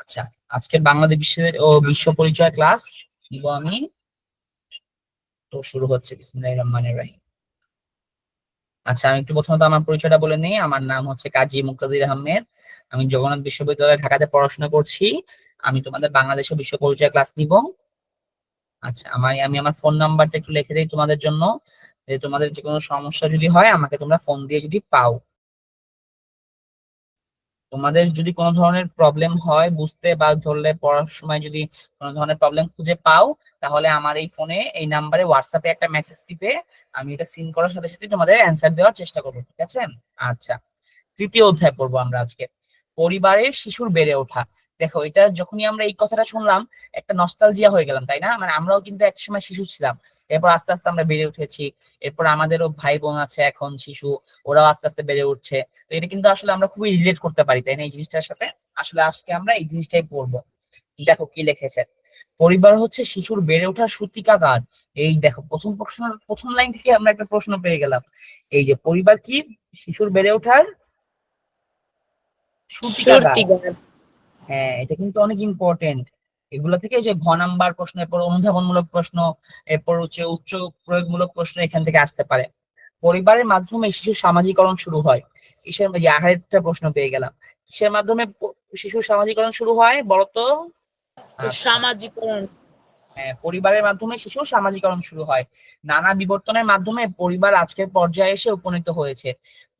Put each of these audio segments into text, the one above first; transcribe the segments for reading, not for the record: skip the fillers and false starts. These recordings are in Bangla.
আচ্ছা, আজকের বাংলাদেশ বিশ্বের ও বিশ্ব পরিচয় ক্লাস নিব আমি। তো শুরু হচ্ছে, বিসমিল্লাহির রহমানির রহিম। আচ্ছা, আমি একটু প্রথমত আমার পরিচয়টা বলে নিই। আমার নাম হচ্ছে কাজী মুক্তাদির আহমেদ। আমি জগন্নাথ বিশ্ববিদ্যালয় ঢাকাতে পড়াশোনা করছি। আমি তোমাদের বাংলাদেশ ও বিশ্ব পরিচয় ক্লাস নিব। আচ্ছা, আমি আমার ফোন নাম্বারটা একটু লিখে দিই তোমাদের জন্য, যে তোমাদের যে কোনো সমস্যা যদি হয় আমাকে তোমরা ফোন দিয়ে যদি পাও। তোমাদের যদি কোনো ধরনের প্রবলেম হয় বুঝতে বা ধরলে পড়ার সময় যদি কোনো ধরনের প্রবলেম খুঁজে পাও, তাহলে আমার এই ফোনে এই নাম্বারে হোয়াটসঅ্যাপে একটা মেসেজ দিবে। আমি এটা সিন করার সাথে সাথে তোমাদের অ্যান্সার দেওয়ার চেষ্টা করবো, ঠিক আছে? আচ্ছা, তৃতীয় অধ্যায় পড়বো আমরা আজকে, পরিবারের শিশুর বেড়ে ওঠা। দেখো, এটা যখনই আমরা এই কথাটা শুনলাম একটা নস্টালজিয়া হয়ে গেলাম, তাই না? মানে আমরাও কিন্তু একসময় শিশু ছিলাম, এরপর আস্তে আস্তে আমরা বেড়ে উঠেছি, এরপর আমাদেরও ভাই বোন আছে এখন শিশু, ওরাও আস্তে আস্তে বেড়ে উঠছে। তো এটা কিন্তু আসলে আমরা খুবই রিলেট করতে পারি, তাই না, এই জিনিসটার সাথে? আসলে আজকে আমরা এই জিনিসটাই পড়বো। দেখো কি লিখেছে, পরিবার হচ্ছে শিশুর বেড়ে ওঠার সূতিকাগার। এই দেখো, প্রথম লাইন থেকে আমরা একটা প্রশ্ন পেয়ে গেলাম। এই যে পরিবার কি শিশুর বেড়ে ওঠার সূতিকাগার। সূতিকাগার। হ্যাঁ, এটা কিন্তু অনেক ইম্পর্টেন্ট। এগুলো থেকে যে ঘ নাম্বার প্রশ্ন, এরপর অনুধাবনমূলক প্রশ্ন, এরপর হচ্ছে উচ্চ প্রয়োগমূলক প্রশ্ন এখান থেকে আসতে পারে। পরিবারের মাধ্যমে শিশুর সামাজিকরণ শুরু হয়। কিসের, যে আরেকটা প্রশ্ন পেয়ে গেলাম, কিসের মাধ্যমে শিশুর সামাজিকরণ শুরু হয় বলতো? আচ্ছা, সামাজিকরণ। পরিবারের মাধ্যমে শিশুর সামাজিকরণ শুরু হয়। নানা বিবর্তনের মাধ্যমে পরিবার আজকের পর্যায়ে এসে উপনীত হয়েছে।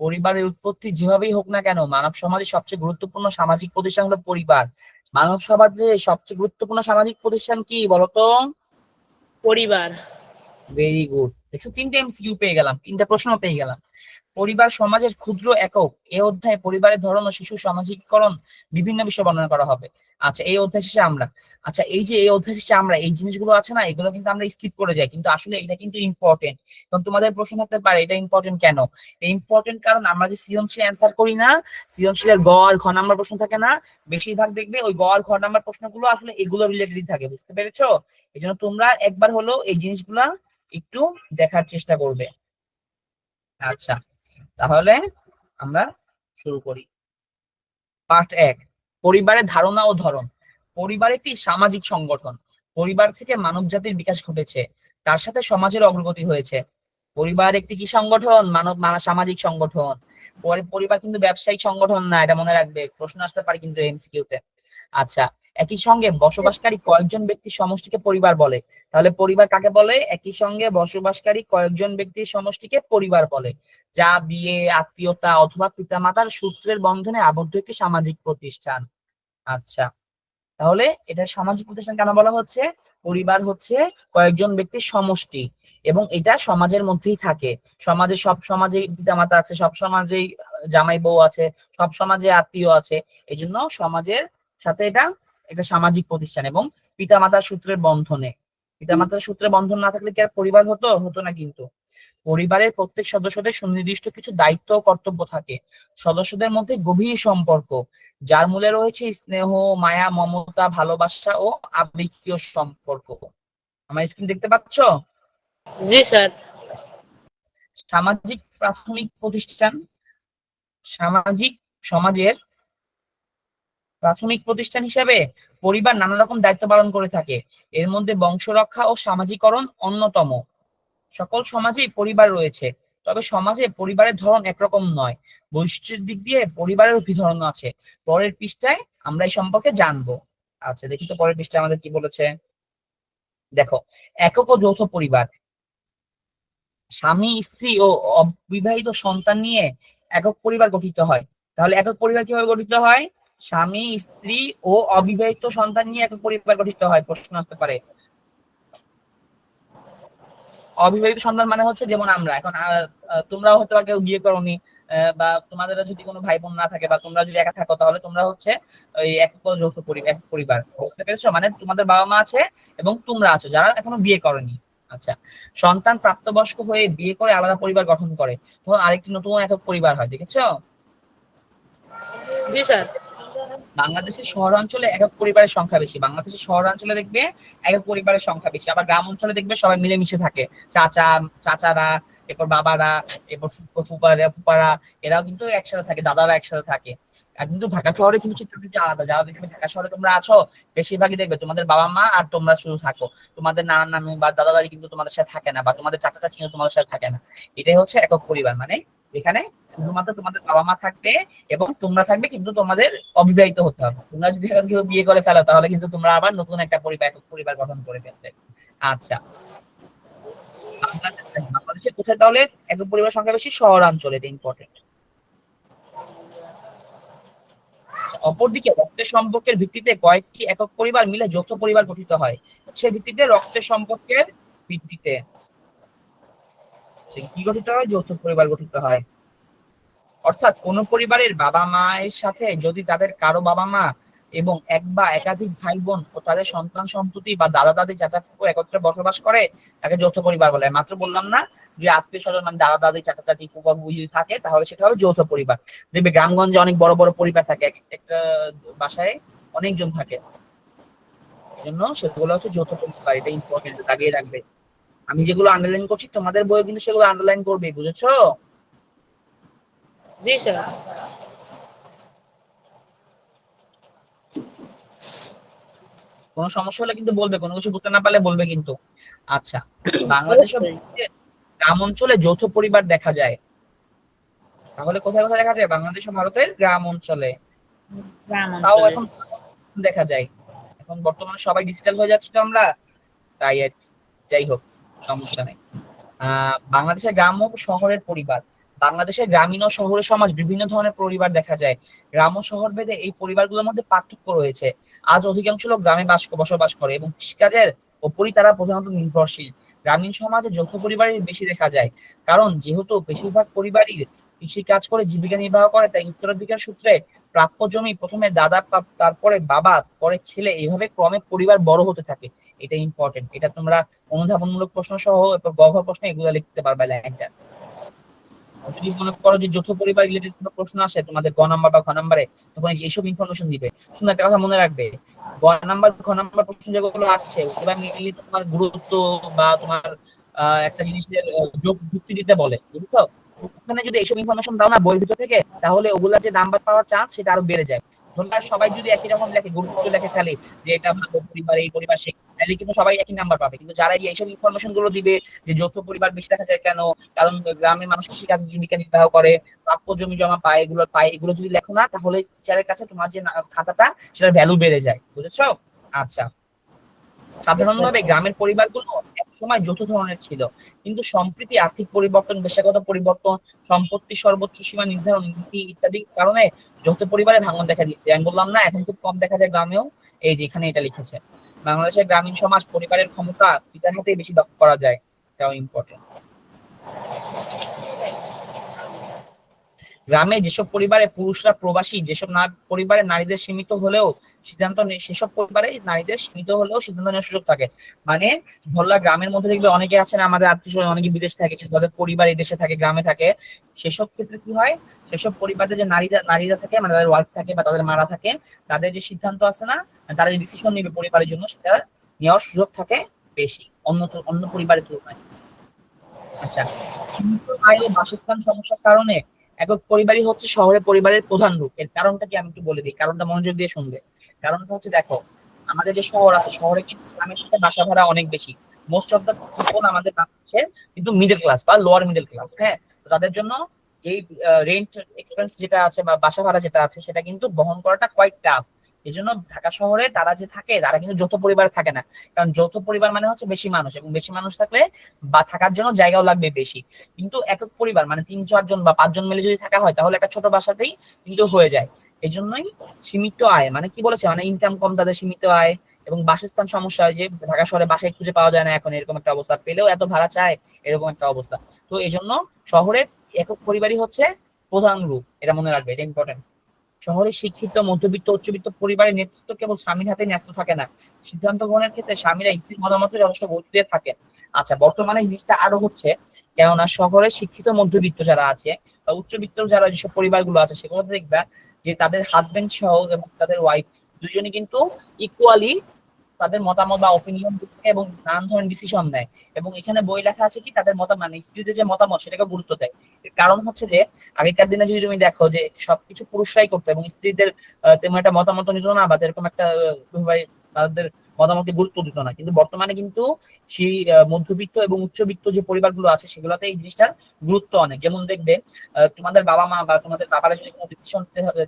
পরিবারের উৎপত্তি যেভাবেই হোক না কেন, মানব সমাজের সবচেয়ে গুরুত্বপূর্ণ সামাজিক প্রতিষ্ঠান হলো পরিবার। মানব সমাজে সবচেয়ে গুরুত্বপূর্ণ সামাজিক প্রতিষ্ঠান কি বলতো? পরিবার। ভেরি গুড, দেখছো, তিনটে এমসিকিউ পেয়ে গেলাম, তিনটা প্রশ্ন পেয়ে গেলাম। পরিবার সমাজের ক্ষুদ্র একক। এই অধ্যায়ে পরিবারের ধরন ও শিশু সামাজিকীকরণ বিভিন্ন বিষয় বর্ণনা করা হবে। আচ্ছা, এই অধ্যায় শেষে আমরা, আচ্ছা এই যে এই অধ্যায় শেষে আমরা এই জিনিসগুলো আছে না, এগুলো কিন্তু আমরা স্কিপ করে যাই, কিন্তু আসলে এটা কিন্তু ইম্পর্টেন্ট। কারণ তোমাদের প্রশ্ন থাকতে পারে এটা ইম্পর্টেন্ট কেন? ইম্পর্টেন্ট কারণ আমরা যে সৃজনশীল অ্যান্সার করি না, সৃজনশীলের গ আর ঘ নাম্বার প্রশ্ন থাকে না, বেশিরভাগ দেখবে ওই গ আর ঘ নাম্বার প্রশ্নগুলো আসলে এগুলো রিলেটেড থাকে, বুঝতে পেরেছো? এই জন্য তোমরা একবার হলো এই জিনিসগুলা একটু দেখার চেষ্টা করবে। আচ্ছা, তাহলে আমরা শুরু করি। পার্ট 1, পরিবারের ধারণা ও ধরন। পরিবার একটি সামাজিক সংগঠন। পরিবার থেকে মানব জাতির বিকাশ ঘটেছে, তার সাথে সমাজের অগ্রগতি হয়েছে। পরিবার একটি কি সংগঠন? সামাজিক সংগঠন। পরিবার কিন্তু ব্যবসায়িক সংগঠন না, এটা মনে রাখবে, প্রশ্ন আসতে পারে কিন্তু এমসিকিউ তে। আচ্ছা, একই সঙ্গে বসবাসকারী কয়েকজন ব্যক্তির সমষ্টিকে পরিবার বলে। তাহলে পরিবার কাকে বলে? একই সঙ্গে বসবাসকারী কয়েকজন ব্যক্তির সমষ্টিকে পরিবার বলে, যা বিয়ে, আত্মীয়তা অথবা পিতামাতার সূত্রের বন্ধনে আবদ্ধ একটি সামাজিক প্রতিষ্ঠান। আচ্ছা, তাহলে এটা সামাজিক প্রতিষ্ঠান কেন বলা হচ্ছে? পরিবার হচ্ছে কয়েকজন ব্যক্তির সমষ্টি এবং এটা সমাজের মধ্যেই থাকে। সব সমাজে পিতামাতা আছে, সব সমাজেই জামাই বউ আছে, সব সমাজে আত্মীয় আছে। এই জন্য সমাজের সাথে এটা একটা সামাজিক প্রতিষ্ঠান এবং পিতামাতার সূত্রের বন্ধনে। পিতামাতার সূত্রে বন্ধন না থাকলে কি আর পরিবার হতো? হতো না কিন্তু। পরিবারের প্রত্যেক সদস্যদের সুনির্দিষ্ট কিছু দায়িত্ব ও কর্তব্য থাকে। সদস্যদের মধ্যে গভীর সম্পর্ক, যার মূলে রয়েছে স্নেহ, মায়া, মমতা, ভালোবাসা ও আবেগীয় সম্পর্ক। আমার স্ক্রিন দেখতে পাচ্ছ? জি স্যার। সামাজিক প্রাথমিক প্রতিষ্ঠান। সামাজিক সমাজের প্রাথমিক প্রতিষ্ঠান হিসেবে পরিবার নানা রকম দায়িত্ব পালন করে থাকে, এর মধ্যে বংশ রক্ষা ও সামাজিকরণ অন্যতম। সকল সমাজেই পরিবার রয়েছে, তবে সমাজে পরিবারের ধরন একরকম নয়। বৈশিষ্ট্যের দিক দিয়ে পরিবারের ধরন আছে। পরের পৃষ্ঠায় আমরা এই সম্পর্কে জানবো। আচ্ছা, দেখি তো পরের পৃষ্ঠায় আমাদের কি বলেছে। দেখো, একক ও যৌথ পরিবার। স্বামী, স্ত্রী ও অবিবাহিত সন্তান নিয়ে একক পরিবার গঠিত হয়। তাহলে একক পরিবার কিভাবে গঠিত হয়? স্বামী, স্ত্রী ও অবিবাহিত সন্তান নিয়ে একক পরিবার গঠিত হয়। প্রশ্ন আসতে পারে, অবিবাহিত সন্তান মানে হচ্ছে যেমন আমরা এখন, তোমরাও হয়তো কেউ বিয়ে করোনি, বা তোমাদের যদি কোনো ভাই বোন না থাকে বা তোমরা যদি একা থাকো, তাহলে তোমরা হচ্ছে ওই যৌথ পরিবার, এক পরিবার। বুঝতে পেরেছো? মানে তোমাদের বাবা মা আছে এবং তোমরা আছো যারা এখনো বিয়ে করনি। আচ্ছা, সন্তান প্রাপ্তবয়স্ক হয়ে বিয়ে করে আলাদা পরিবার গঠন করে, তখন আরেকটি নতুন একক পরিবার হয়। দেখেছো? জি স্যার। বাংলাদেশের শহরাঞ্চলে একক পরিবারের সংখ্যা বেশি। বাংলাদেশের শহরাঞ্চলে দেখবে একক পরিবারের সংখ্যা বেশি, আবার গ্রাম অঞ্চলে দেখবে সবাই মিলেমিশে থাকে। চাচারা, এরপর বাবারা, এরপর ফুপারা, এরাও কিন্তু একসাথে থাকে, দাদারা একসাথে থাকে। আর কিন্তু ঢাকা শহরে কিন্তু চিত্রটি আলাদা। যারা দেখবে ঢাকা শহরে তোমরা আছো, বেশিরভাগই দেখবে তোমাদের বাবা মা আর তোমরা শুধু থাকো, তোমাদের নানা নানু বা দাদা দাদি কিন্তু তোমাদের সাথে থাকে না, বা তোমাদের চাচা চাচি কিন্তু তোমাদের সাথে থাকে না। এটাই হচ্ছে একক পরিবার, মানে যেখানে শুধুমাত্র তোমাদের বাবা মা থাকবে এবং তোমরা থাকবে, কিন্তু তোমাদের অবিবাহিত হতে হবে। তোমরা যদি এখন কেউ বিয়ে করে ফেলো তাহলে কিন্তু তোমরা আবার নতুন একটা পরিবার, একক পরিবার গঠন করে ফেলবে। আচ্ছা, বাংলাদেশে কোথায় তাহলে একক পরিবার সংখ্যা বেশি? শহরাঞ্চলে, এটা ইম্পর্টেন্ট। অপরদিকে রক্তের সম্পর্কের ভিত্তিতে কয়েকটি একক পরিবার মিলে যৌথ পরিবার গঠিত হয়। সে ভিত্তিতে রক্তের সম্পর্কের ভিত্তিতে কি গঠিত হয়? যৌথ পরিবার গঠিত হয়। অর্থাৎ কোন পরিবারের বাবা মায়ের সাথে যদি তাদের কারো বাবা মা এবং এক বা একাধিক ভাই বোন ও তাদের সন্তান সন্ততি বা দাদা দাদি চাচা ফুফু একত্রে বসবাস করে, তাকে যৌথ পরিবার বলে। মাত্র বললাম না যে আত্মীয় স্বজন মানে দাদা দাদি চাচা চাচি ফুফা ফুফু যদি থাকে তাহলে সেটা হবে যৌথ পরিবার। দেখবে গ্রামগঞ্জে অনেক বড় বড় পরিবার থাকে, একটা বাসায় অনেকজন থাকে, জন্য সেগুলো হচ্ছে যৌথ পরিবার। এটা ইম্পর্টেন্ট, দাগিয়ে রাখবে। আমি যেগুলো আন্ডারলাইন করছি তোমাদের বইয়ে কিন্তু সেগুলো আন্ডারলাইন করবে, বুঝেছো? জি স্যার। কোনো সমস্যা হলে কিন্তু বলবে, কোনো কিছু বুঝতে না পারলে বলবে কিন্তু। আচ্ছা, বাংলাদেশে গ্রাম অঞ্চলে যৌথ পরিবার দেখা যায়। তাহলে কোথায় কোথায় দেখা যায়? বাংলাদেশ ও ভারতের গ্রাম অঞ্চলে। গ্রাম তাও অঞ্চলে। এখন দেখা যায়, এখন বর্তমানে সবাই ডিজিটাল হয়ে যাচ্ছে তো আমরা, তাই আর কি। যাই হোক, সমস্যা নেই। বাংলাদেশের গ্রাম ও শহরের পরিবার। বাংলাদেশের গ্রামীণ ও শহরের সমাজ বিভিন্ন ধরনের পরিবার দেখা যায়। গ্রাম ও শহর ভেদে এই পরিবারগুলোর মধ্যে পার্থক্য রয়েছে। আজ অধিকাংশ লোক গ্রামে বসবাস করে এবং কৃষিকাজের উপরই তারা প্রধানত নির্ভরশীল। গ্রামীণ সমাজে যৌথ পরিবারই বেশি দেখা যায়, কারণ যেহেতু বেশিরভাগ পরিবারই কৃষি কাজ করে জীবিকা নির্বাহ করে, তাই উত্তরাধিকার সূত্রে প্রাপ্য জমি প্রথমে দাদা, তারপরে বাবা, পরে ছেলে, এইভাবে ক্রমে পরিবার বড় হতে থাকে। এটা ইম্পর্টেন্ট, এটা তোমরা অনুধাবনমূলক প্রশ্ন সহ গভর্ প্রশ্ন এগুলো লিখতে পারবে লাইনটা। যদি মনে করো যে যৌথ পরিবার রিলেটেড কোনো প্রশ্ন আসে তোমাদের গ নাম্বার বা খ নাম্বারে, তখন এইসব ইনফরমেশন দিবে। শুনে একটা কথা মনে রাখবে, গ নাম্বার খ নাম্বার প্রশ্ন যেগুলো আসছে ওগুলো মেইনলি তোমার গুরুত্ব বা তোমার একটা জিনিসের যোগ যুক্তি দিতে বলে, বুঝছো? ওখানে যদি এইসব ইনফরমেশন দাও না বইয়ের ভিতর থেকে, তাহলে ওগুলা যে নাম্বার পাওয়ার চান্স সেটা আরো বেড়ে যায়। তোমরা সবাই যদি একই রকম লেখে, গুরুত্ব লেখে খালি যে এটা ভালো পরিবার, এই পরিবার সেই, তাহলে কিন্তু সবাই একই নাম্বার পাবে। কিন্তু যারা এইসব ইনফরমেশন গুলো দিবে যে যৌথ পরিবার বেশি দেখা যায় কেন, কারণ গ্রামের মানুষ কৃষিকাজে জীবিকা নির্বাহ করে, প্রাপ্য জমি জমা পায়, এগুলো যদি লেখো না তাহলে টিচারের কাছে তোমার যে খাতাটা সেটার ভ্যালু বেড়ে যায়, বুঝেছো? আচ্ছা, সাধারণভাবে গ্রামের পরিবারগুলো একসময় যৌথ ধরনের ছিল, কিন্তু সম্প্রতি আর্থিক পরিবর্তন, পেশাগত পরিবর্তন, সম্পত্তি সর্বোচ্চ সীমা নির্ধারণ নীতি ইত্যাদি কারণে যৌথ পরিবারের ভাঙন দেখা দিচ্ছে। আমি বললাম না এখন খুব কম দেখা যায় গ্রামেও, এই যে এখানে এটা লিখেছে। বাংলাদেশের গ্রামীণ সমাজ পরিবারের ক্ষমতা পিতার হাতে বেশি দখল করা যায়, এটাও ইম্পর্টেন্ট। গ্রামে যেসব পরিবারে পুরুষরা প্রবাসী, যেসব পরিবারে নারীদের সীমিত হলেও সিদ্ধান্ত সেসব পরিবারে নারীদের সীমিত হলেও সিদ্ধান্ত নেওয়ার সুযোগ থাকে। মানে ধরলা গ্রামের মধ্যে দেখবে অনেকে আছেন আমাদের আত্মীয়, অনেকে বিদেশ থাকে কিন্তু তাদের পরিবার এই দেশে থাকে, গ্রামে থাকে। সেসব ক্ষেত্রে কি হয়, সেসব পরিবারে যে নারীরা থাকে, মানে তাদের ওয়াইফ থাকে বা তাদের মারা থাকে, তাদের যে সিদ্ধান্ত আছে না, তারা যে ডিসিশন নেবে পরিবারের জন্য, সেটা নেওয়ার সুযোগ থাকে বেশি অন্য পরিবারের তুলনায়। আচ্ছা, সীমিত আয় ও বাসস্থান সমস্যার কারণে একক পরিবারই হচ্ছে শহরে পরিবারের প্রধান রূপ। এর কারণটা কি আমি একটু বলে দিই, কারণটা মনোযোগ দিয়ে শুনবে। কারণটা হচ্ছে দেখো, আমাদের যে শহর আছে, শহরে কিন্তু গ্রামের সাথে বাসা ভাড়া অনেক বেশি। মোস্ট অফ দা পিপল আমাদের বাংলাদেশের কিন্তু মিডল ক্লাস বা লোয়ার মিডল ক্লাস, হ্যাঁ। তো তাদের জন্য যেই রেন্ট এক্সপেন্স যেটা আছে বা বাসা ভাড়া যেটা আছে সেটা কিন্তু বহন করাটা কোয়াইট টাফ। এই জন্য ঢাকা শহরে তারা যে থাকে তারা কিন্তু যৌথ পরিবার থাকে না, কারণ যৌথ পরিবার মানে হচ্ছে বেশি মানুষ, এবং বেশি মানুষ থাকলে বা থাকার জন্য জায়গাও লাগবে বেশি। কিন্তু একক পরিবার মানে 3-4 জন বা 5 জন মিলে যদি থাকা হয় তাহলে একটা ছোট বাসাতেই কিন্তু হয়ে যায়। এই জন্যই সীমিত আয়, মানে কি বলেছে, মানে ইনকাম কম, তাদের সীমিত আয় এবং বাসস্থান সমস্যা হয়, যে ঢাকা শহরে বাসায় খুঁজে পাওয়া যায় না এখন, এরকম একটা অবস্থা, পেলেও এত ভাড়া চায়, এরকম একটা অবস্থা। তো এই জন্য শহরে একক পরিবারই হচ্ছে প্রধান রূপ, এটা মনে রাখবে, এটা ইম্পর্টেন্ট। শহরে শিক্ষিত মধ্যবিত্ত উচ্চবিত্ত পরিবারের নেতৃত্ব কেবল স্বামীর হাতে ন্যস্ত থাকে না, সিদ্ধান্ত গ্রহণের ক্ষেত্রে স্বামীরা স্ত্রীর মতামতে যথেষ্ট গুরুত্ব দিয়ে থাকেন। আচ্ছা, বর্তমানে এই জিনিসটা আরো হচ্ছে, কেননা শহরে শিক্ষিত মধ্যবিত্ত যারা আছে বা উচ্চবিত্ত যারা যেসব পরিবারগুলো আছে সেগুলোতে দেখবা যে তাদের হাজবেন্ড সহ এবং তাদের ওয়াইফ দুজনই কিন্তু ইকুয়ালি তাদের মতামত বা অপিনিয়ন দিচ্ছে এবং নানান ধরনের ডিসিশন নেয়। এবং এখানে বই লেখা আছে কি তাদের মতামত, মানে স্ত্রীদের যে মতামত সেটাকে গুরুত্ব দেয়। এর কারণ হচ্ছে যে আগেকার দিনে যদি তুমি দেখো যে সবকিছু পুরুষরাই করতো এবং স্ত্রীদের তেমন একটা মতামত নিত না, বা এরকম একটা ভাই তাদের মতামতকে গুরুত্ব দিত না। কিন্তু বর্তমানে কিন্তু সেই মধ্যবিত্ত এবং উচ্চবিত্ত যে পরিবারগুলো আছে সেগুলোতে এই জিনিসটার গুরুত্ব অনেক। যেমন দেখবে তোমাদের বাবা মা বা তোমাদের বাবারা যদি কোনো ডিসিশন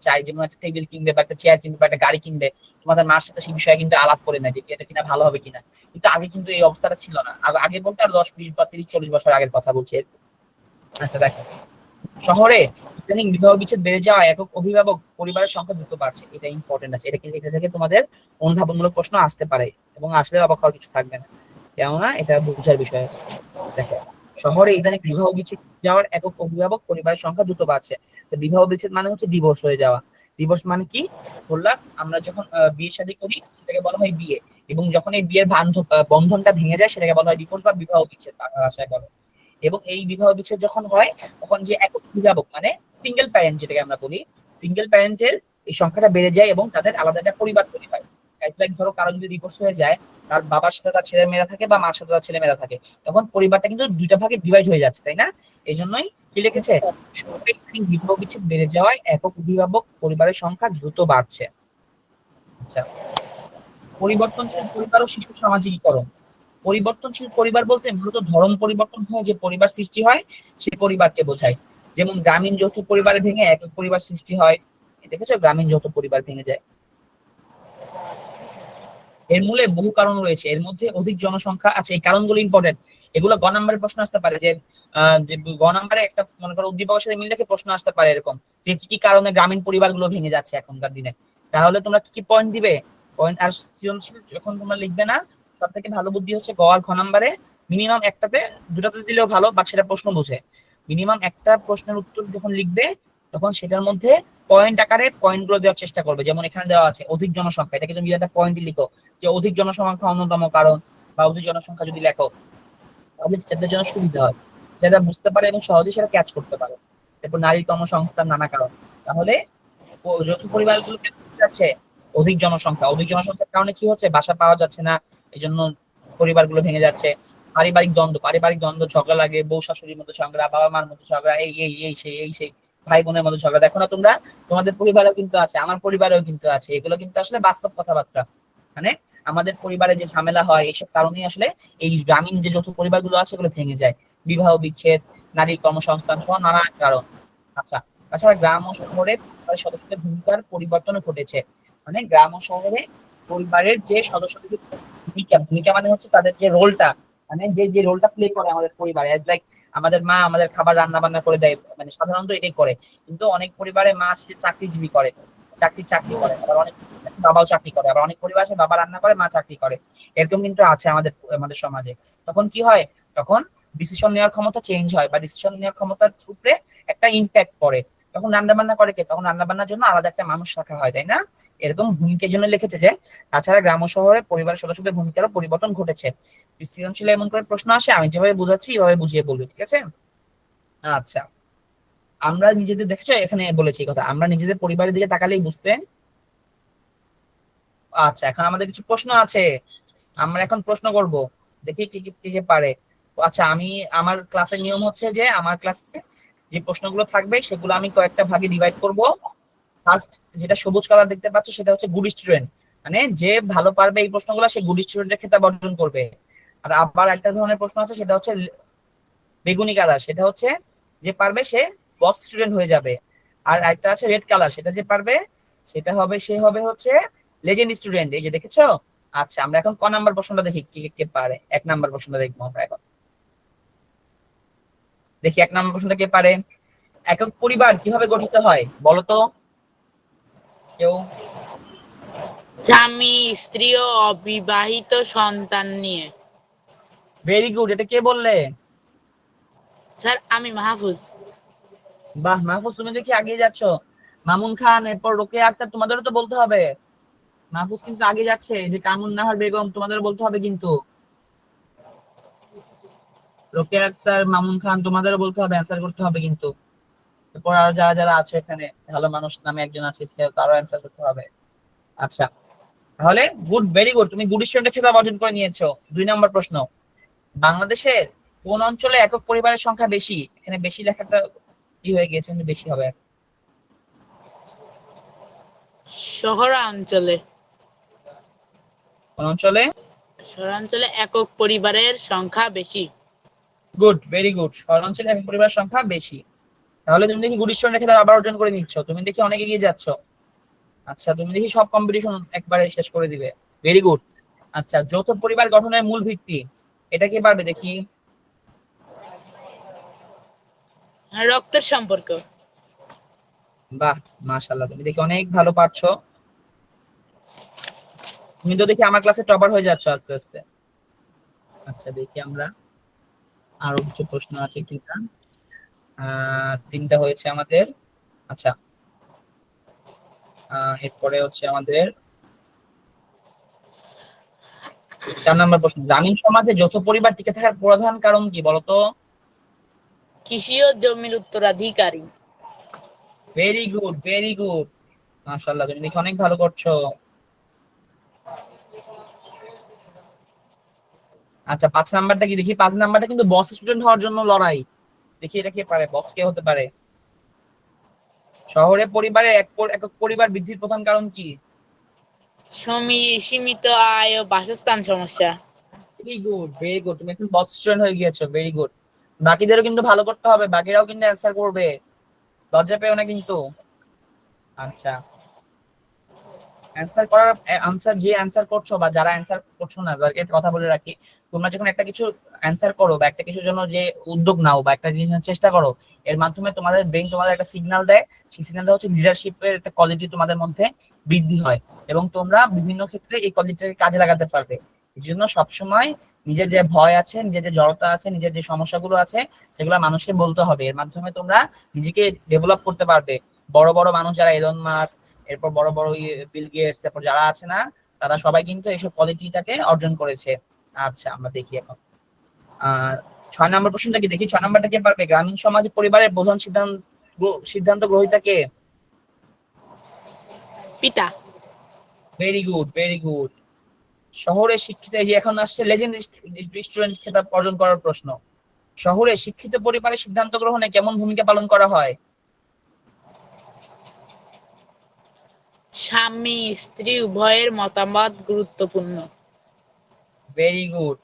চায়, যেমন একটা টেবিল কিনবে বা একটা চেয়ার কিনবে বা একটা গাড়ি কিনবে, তোমাদের মার সাথে সেই বিষয়ে কিন্তু আলাপ করে নেয় যে এটা কিনা ভালো হবে কিনা। কিন্তু আগে কিন্তু এই অবস্থাটা ছিল না। আগে বলতে আর 10 20 বা 30 40 বছর আগের কথা বলছে। আচ্ছা দেখো, শহরে ইদানিং বিবাহ বিচ্ছেদ বেড়ে যাওয়া, একক অভিভাবক পরিবারের সংখ্যা দ্রুত বাড়ছে। এটা ইম্পর্টেন্ট আছে, এটা কিন্তু এটা থেকে তোমাদের অনুধাবনমূলক প্রশ্ন আসতে পারে এবং আসলে অবাক হওয়ার কিছু থাকবে না, কেননা এটা বোঝার বিষয় আছে। দেখো, শহরে ইদানিং বিবাহ বিচ্ছেদ যাওয়ার একক অভিভাবক পরিবারের সংখ্যা দ্রুত বাড়ছে। বিবাহ বিচ্ছেদ মানে হচ্ছে ডিভোর্স হয়ে যাওয়া। ডিভোর্স মানে কি বললাম, আমরা যখন বিয়ে শাদী করি সেটাকে বলা হয় বিয়ে, এবং যখন এই বিয়ের বন্ধনটা ভেঙে যায় সেটাকে বলা হয় ডিভোর্স বা বিবাহ বিচ্ছেদ ভাষায় বলে। এবং এই বিবাহ বিচ্ছেদ যখন হয় তখন যে একক অভিভাবক মানে সিঙ্গেল প্যারেন্ট যেটাকে আমরা বলি, সিঙ্গেল প্যারেন্টের এই সংখ্যাটা বেড়ে যায় এবং তাদের আলাদা একটা পরিবার তৈরি হয়। লাইক ধরো কারো যদি ডিভোর্স হয়ে যায়, তার বাবার সাথে তার ছেলে মেয়েরা থাকে বা মার সাথে তার ছেলে মেয়েরা থাকে, তখন পরিবারটা কিন্তু দুইটা ভাগে ডিভাইড হয়ে যাচ্ছে, তাই না? এই জন্যই কি লিখেছে, শহরে বিবাহ বিচ্ছেদ বেড়ে যাওয়ায় একক অভিভাবক পরিবারের সংখ্যা দ্রুত বাড়ছে। আচ্ছা, পরিবর্তনশীল পরিবার ও শিশু সামাজিকীকরণ। পরিবর্তনশীল পরিবার বলতে মূলত ধরন পরিবর্তন হয়ে যে পরিবার সৃষ্টি হয় সেই পরিবারকে বোঝায়। যেমন গ্রামীণ যৌথ পরিবার ভেঙে একক পরিবার সৃষ্টি হয়। দেখেছো, গ্রামীণ যৌথ পরিবার ভেঙে যায়। এর মূলে বহু কারণ রয়েছে, এর মধ্যে অধিক জনসংখ্যা আছে। এই কারণগুলো ইম্পর্টেন্ট, এগুলো গ নাম্বারের প্রশ্ন আসতে পারে। যে গ নাম্বারে একটা মনে করো উদ্দীপকের সাথে মিল রেখে প্রশ্ন আসতে পারে এরকম, যে কি কি কারণে গ্রামীণ পরিবারগুলো ভেঙে যাচ্ছে এখনকার দিনে। তাহলে তোমরা কি কি পয়েন্ট দিবে? পয়েন্ট আর সৃজনশীল যখন তোমরা লিখবে না, সব থেকে ভালো বুদ্ধি হচ্ছে গ আর ঘ নাম্বারে মিনিমাম একটাতে, দুটাতে দিলেও ভালো, বাট সেটা প্রশ্ন বুঝে। মিনিমাম একটা প্রশ্নের উত্তর যখন লিখবে তখন সেটার মধ্যে পয়েন্ট আকারে পয়েন্ট গুলো দেওয়ার চেষ্টা করবে। যেমন এখানে দেওয়া আছে অধিক জনসংখ্যা, এটাকে তুমি একটা পয়েন্টই লিখো যে অধিক জনসংখ্যা অন্যতম কারণ, বা অধিক জনসংখ্যা যদি লেখো তাহলে সেটার জন্য সুবিধা হয়, যারা বুঝতে পারে এবং সহজে সেটা ক্যাচ করতে পারে। তারপর নারীর কর্মসংস্থান নানা কারণ। তাহলে যৌথ পরিবারগুলো যাচ্ছে অধিক জনসংখ্যা, অধিক জনসংখ্যার কারণে কি হচ্ছে, বাসা পাওয়া যাচ্ছে না, এই জন্য পরিবারগুলো ভেঙে যাচ্ছে। পারিবারিক দ্বন্দ্ব, ঝগড়া লাগে, বউ শাশুড়ির মধ্যে ঝগড়া, বাবা মার মধ্যে ঝগড়া, এই সেই ভাই বোনের মধ্যে ঝগড়া। দেখো না তোমরা, তোমাদের পরিবারেও কিন্তু আছে, আমার পরিবারেও কিন্তু আছে। এগুলো কিন্তু আসলে বাস্তব কথাবার্তা। মানে আমাদের পরিবারে যে ঝামেলা হয় এইসব কারণেই আসলে এই গ্রামীণ যে যৌথ পরিবারগুলো আছে এগুলো ভেঙে যায়। বিবাহ বিচ্ছেদ, নারীর কর্মসংস্থান সহ নানান কারণ। আচ্ছা, তাছাড়া গ্রাম ও শহরে পরিবারের সদস্যদের ভূমিকার পরিবর্তন ঘটেছে। মানে গ্রাম ও শহরে পরিবারের যে সদস্যদের ভূমিকা, ভূমিকা মানে হচ্ছে তাদের যে রোলটা, মানে যে যে রোলটা প্লে করে আমাদের পরিবারে, অ্যাজ লাইক আমাদের মা আমাদের খাবার রান্না বান্না করে দেয়, মানে সাধারণত এটাই করে। কিন্তু অনেক পরিবারে মা আছে যে চাকরিজীবী করে, চাকরি করে, আবার অনেক বাবাও চাকরি করে, আবার অনেক পরিবার আছে বাবা রান্না করে মা চাকরি করে। এরকম কিন্তু আছে আমাদের আমাদের সমাজে। তখন কি হয়, তখন ডিসিশন নেওয়ার ক্ষমতা চেঞ্জ হয়, বা ডিসিশন নেওয়ার ক্ষমতার উপরে একটা ইম্প্যাক্ট পড়ে। তখন রান্না বান্না করে কে, তখন রান্না বান্নার জন্য আলাদা একটা মানুষ রাখা হয়, তাই না? এরকম ভূমিকার জন্য লিখেছে যে তাছাড়া গ্রাম ও শহরে পরিবারের সদস্যদের ভূমিকারও পরিবর্তন ঘটেছে। সৃজনশীল এমন করে প্রশ্ন আসে, আমি যেভাবে বুঝাচ্ছি এভাবে বুঝিয়ে বলবি, ঠিক আছে? আচ্ছা, আমরা নিজেদের, দেখছো এখানে বলেছি এই কথা, আমরা নিজেদের পরিবারের দিকে তাকালেই বুঝতে। আচ্ছা, এখন আমাদের কিছু প্রশ্ন আছে, আমরা এখন প্রশ্ন করব, দেখি কি কি পারে। আচ্ছা, আমার ক্লাসের নিয়ম হচ্ছে যে আমার ক্লাসে যে প্রশ্নগুলো থাকবে সেগুলো আমি কয়েকটা ভাগে ডিভাইড করব। ফার্স্ট যেটা সবুজ কালার দেখতে পাচ্ছ সেটা হচ্ছে গুড স্টুডেন্ট, মানে যে ভালো পারবে এই প্রশ্নগুলো সে গুড স্টুডেন্টের খেতাব অর্জন করবে। আর আবার একটা ধরনের প্রশ্ন আছে সেটা হচ্ছে বেগুনি কালার, সেটা হচ্ছে যে পারবে সে বস স্টুডেন্ট হয়ে যাবে। আর একটা আছে রেড কালার, সেটা যে পারবে সে হবে হচ্ছে লেজেন্ড স্টুডেন্ট। এই যে দেখেছো। আচ্ছা, আমরা এখন ক নাম্বার প্রশ্নটা দেখি কে কে পারে। 1 নাম্বার প্রশ্নটা দেখবো আমরা এখন। দেখি 1 নাম্বার প্রশ্নটা কে পারে। একক পরিবার কিভাবে গঠিত হয় বলো তো কেউ? স্বামী, স্ত্রী ও অবিবাহিত সন্তান নিয়ে। ভেরি গুড, এটা কে বললে? স্যার আমি মাহফুজ। বাহ মাহফুজ, তুমি দেখি আগে যাচ্ছ। মামুন খান, এরপর রোকেয়া আক্তার, তোমাদেরও তো বলতে হবে। মাহফুজ কিন্তু আগে যাচ্ছে, এই যে কামুন নাহার বেগম, তোমাদের বলতে হবে কিন্তু। রোকেয়া আক্তার, মামুন খান, তোমাদেরও বলতে হবে, অ্যান্সার করতে হবে কিন্তু। এরপর আর যারা যারা আছে এখানে, ভালো মানুষ নামে একজন আছে, তারও অ্যান্সার করতে হবে। আচ্ছা, তাহলে গুড, ভেরি গুড, তুমি গুড স্টুডেন্টের খেতাব অর্জন করে নিয়েছো। 2 নম্বর প্রশ্ন, বাংলাদেশের কোন অঞ্চলে একক পরিবারের সংখ্যা বেশি? এখানে বেশি লেখাটা কি হয়ে গিয়েছে, কিন্তু বেশি হবে। শহরাঞ্চলে। কোন অঞ্চলে? শহরাঞ্চলে একক পরিবারের সংখ্যা বেশি। গুড, ভেরি গুড, শহরাঞ্চলে একক পরিবারের সংখ্যা বেশি। তাহলে তুমি দেখি গুড স্টুডেন্টের খেতাব আবার অর্জন করে নিচ্ছ, তুমি দেখি অনেক এগিয়ে যাচ্ছ। আচ্ছা, তুমি দেখি সব কম্পিটিশন একবারে শেষ করে দিবে। Very good. আচ্ছা, যৌথ পরিবার গঠনের মূল ভিত্তি, এটা কি পারবে দেখি? রক্তের সম্পর্ক। বাহ, মাশাআল্লাহ, তুমি দেখি অনেক ভালো পারছো। তুমি তো দেখি আমার ক্লাসে টপার হয়ে যাচ্ছ আস্তে আস্তে। আচ্ছা, দেখি আমরা আরো কিছু প্রশ্ন আছে কিনা। 3টা হয়েছে আমাদের। আচ্ছা, এরপরে হচ্ছে আমাদের 4 নম্বর প্রশ্ন, গ্রামীণ সমাজে যৌথ পরিবার টিকে থাকার প্রধান কারণ কি বলতো? কৃষি ও জমির উত্তরাধিকারী। ভেরি গুড, ভেরি গুড, মাশাআল্লাহ, তুমি দেখি অনেক ভালো করছো। আচ্ছা, 5 নাম্বারটা কি দেখি? 5 নাম্বারটা কিন্তু বস স্টুডেন্ট হওয়ার জন্য লড়াই। দেখি এটা কে পারে, বস কে হতে পারে? শহরে পরিবারে একক পরিবার বৃদ্ধির প্রধান কারণ কি? সীমিত আয় ও বাসস্থান সমস্যা। ভেরি গুড, ভেরি গুড, তুমি এখন বস স্টুডেন্ট হয়ে গিয়েছো। Very good. বাকিদেরও কিন্তু ভালো করতে হবে, বাকিরাও কিন্তু অ্যান্সার করবে, লজ্জা পেও না কিন্তু। আচ্ছা, যে অ্যান্সার করছো বা যারা অ্যান্সার করছো না, তাদেরকে একটা কথা বলে রাখি, তোমরা যখন একটা কিছু অ্যান্সার করো বা একটা কিছুর জন্য যে উদ্যোগ নাও বা একটা জিনিস চেষ্টা করো, এর মাধ্যমে তোমাদের ব্রেইন তোমাদের একটা সিগন্যাল দেয়। সেই সিগন্যালটা হচ্ছে লিডারশিপের একটা কোয়ালিটি তোমাদের মধ্যে বৃদ্ধি হয়, এবং তোমরা বিভিন্ন ক্ষেত্রে এই কোয়ালিটিটাকে কাজে লাগাতে পারবে। এই জন্য সবসময় নিজের যে ভয় আছে, নিজের যে জড়তা আছে, নিজের যে সমস্যাগুলো আছে, সেগুলো মানুষকে বলতে হবে। এর মাধ্যমে তোমরা নিজেকে ডেভেলপ করতে পারবে। বড় বড় মানুষ যারা এলন মাস্ক, এরপর বড় বড় বিল গেটস, তারপর যারা আছে না, তারা সবাই কিন্তু এইসব কোয়ালিটিটাকে অর্জন করেছে। আচ্ছা, আমরা দেখি এখন 6 নম্বর প্রশ্নটা কি দেখি? 6 নম্বরটা কে পারবে? গ্রামীণ সমাজে পরিবারের প্রধান সিদ্ধান্ত গ্রহীতা কে? পিতা। Very good, very good. শহরে শিক্ষিত, এই যে এখন আসছে লেজেন্ড স্টুডেন্ট খেতাব অর্জন করার প্রশ্ন, শহরে শিক্ষিত পরিবারের সিদ্ধান্ত গ্রহণে কেমন ভূমিকা পালন করা হয়? স্বামী স্ত্রী উভয়ের মতামত গুরুত্বপূর্ণ। Very good,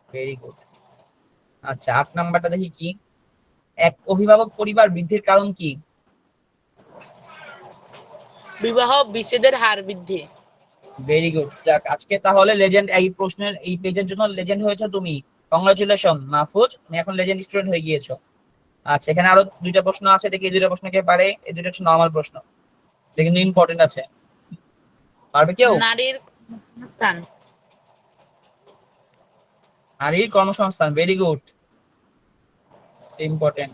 very good. আচ্ছা, 8 নম্বরটা দেখি কি? এক অভিভাবক পরিবার বৃদ্ধির কারণ কি? বিবাহ বিচ্ছেদের হার বৃদ্ধি। Very good. যাক, আজকে তাহলে লেজেন্ড, এই প্রশ্নের এই পেজের জন্য লেজেন্ড হয়েছে তুমি। কংগ্রাচুলেশন মাহফুজ, তুমি এখন লেজেন্ড স্টুডেন্ট হয়ে গিয়েছো। আচ্ছা, এখানে আরো 2টা প্রশ্ন আছে, দেখি এই 2টা প্রশ্ন কে পারে। এই 2টা হচ্ছে নরমাল প্রশ্ন, এটা কিন্তু ইম্পর্টেন্ট আছে। পারবে কেউ? নারীর স্থান। নারীর কর্মসংস্থান, ভেরি গুড, ইম্পর্টেন্ট।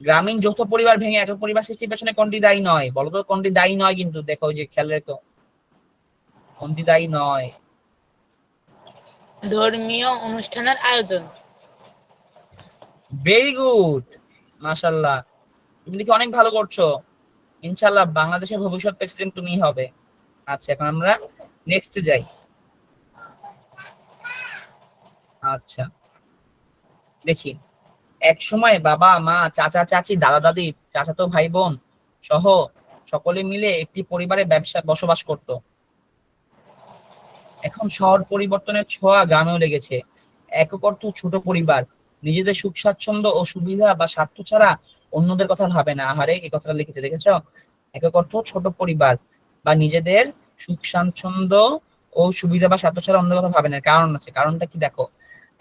গ্রামীণ যৌথ পরিবার ভেঙে একক পরিবার সৃষ্টির পেছনে কোনটি দায়ী নয় বলতো? কোনটি দায়ী নয় কিন্তু, দেখো ওই যে খেয়াল রেখো, কোনটি দায়ী নয়? ধর্মীয় অনুষ্ঠানের আয়োজন। ভেরি গুড, মাশাআল্লাহ, তুমি দেখি অনেক ভালো করছো। ইনশাআল্লাহ বাংলাদেশের ভবিষ্যৎ প্রেসিডেন্ট তুমিই হবে। আচ্ছা, এখন আমরা নেক্সট যাই। আচ্ছা, দেখি, এক সময় বাবা মা চাচা চাচি দাদা দাদি চাচাতো ভাই বোন সহ সকলে মিলে একটি পরিবারে ব্যবসা বসবাস করত। এখন শহর পরিবর্তনের ছোঁয়া গ্রামেও লেগেছে। একক অর্থ ছোট পরিবার, নিজেদের সুখ স্বাচ্ছন্দ্য ও সুবিধা বা স্বার্থ ছাড়া অন্যদের কথা ভাবে না। আহারে, এই কথাটা লিখেছে দেখেছো? একক অর্থ ছোট পরিবার বা নিজেদের সুখ স্বাচ্ছন্দ্য ও সুবিধা বা স্বার্থ ছাড়া অন্যদের কথা ভাবে না। কারণ আছে, কারণটা কি দেখো,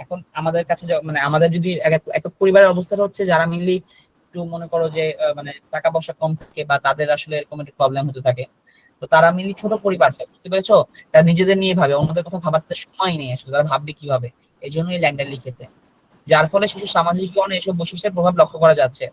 এখন আমাদের কাছে মানে আমাদের যদি একক পরিবারের অবস্থাটা হচ্ছে যারা মিলি একটু মনে করো যে মানে টাকা পয়সা কম থাকে বা তাদের আসলে এরকম একটা প্রবলেম হতে থাকে, তো তারা মিলি ছোট পরিবার হয়, বুঝতে পেরেছো? তারা নিজেদের নিয়ে ভাবে, অন্যদের কথা ভাবার তাদের সময় নেই আসলে, তারা ভাববে কিভাবে। এই জন্য এই লাইনটা লিখেছে, যার ফলে শিশু সামাজিকীকরণে এসব বৈশিষ্ট্যের প্রভাব লক্ষ্য করা যাচ্ছে।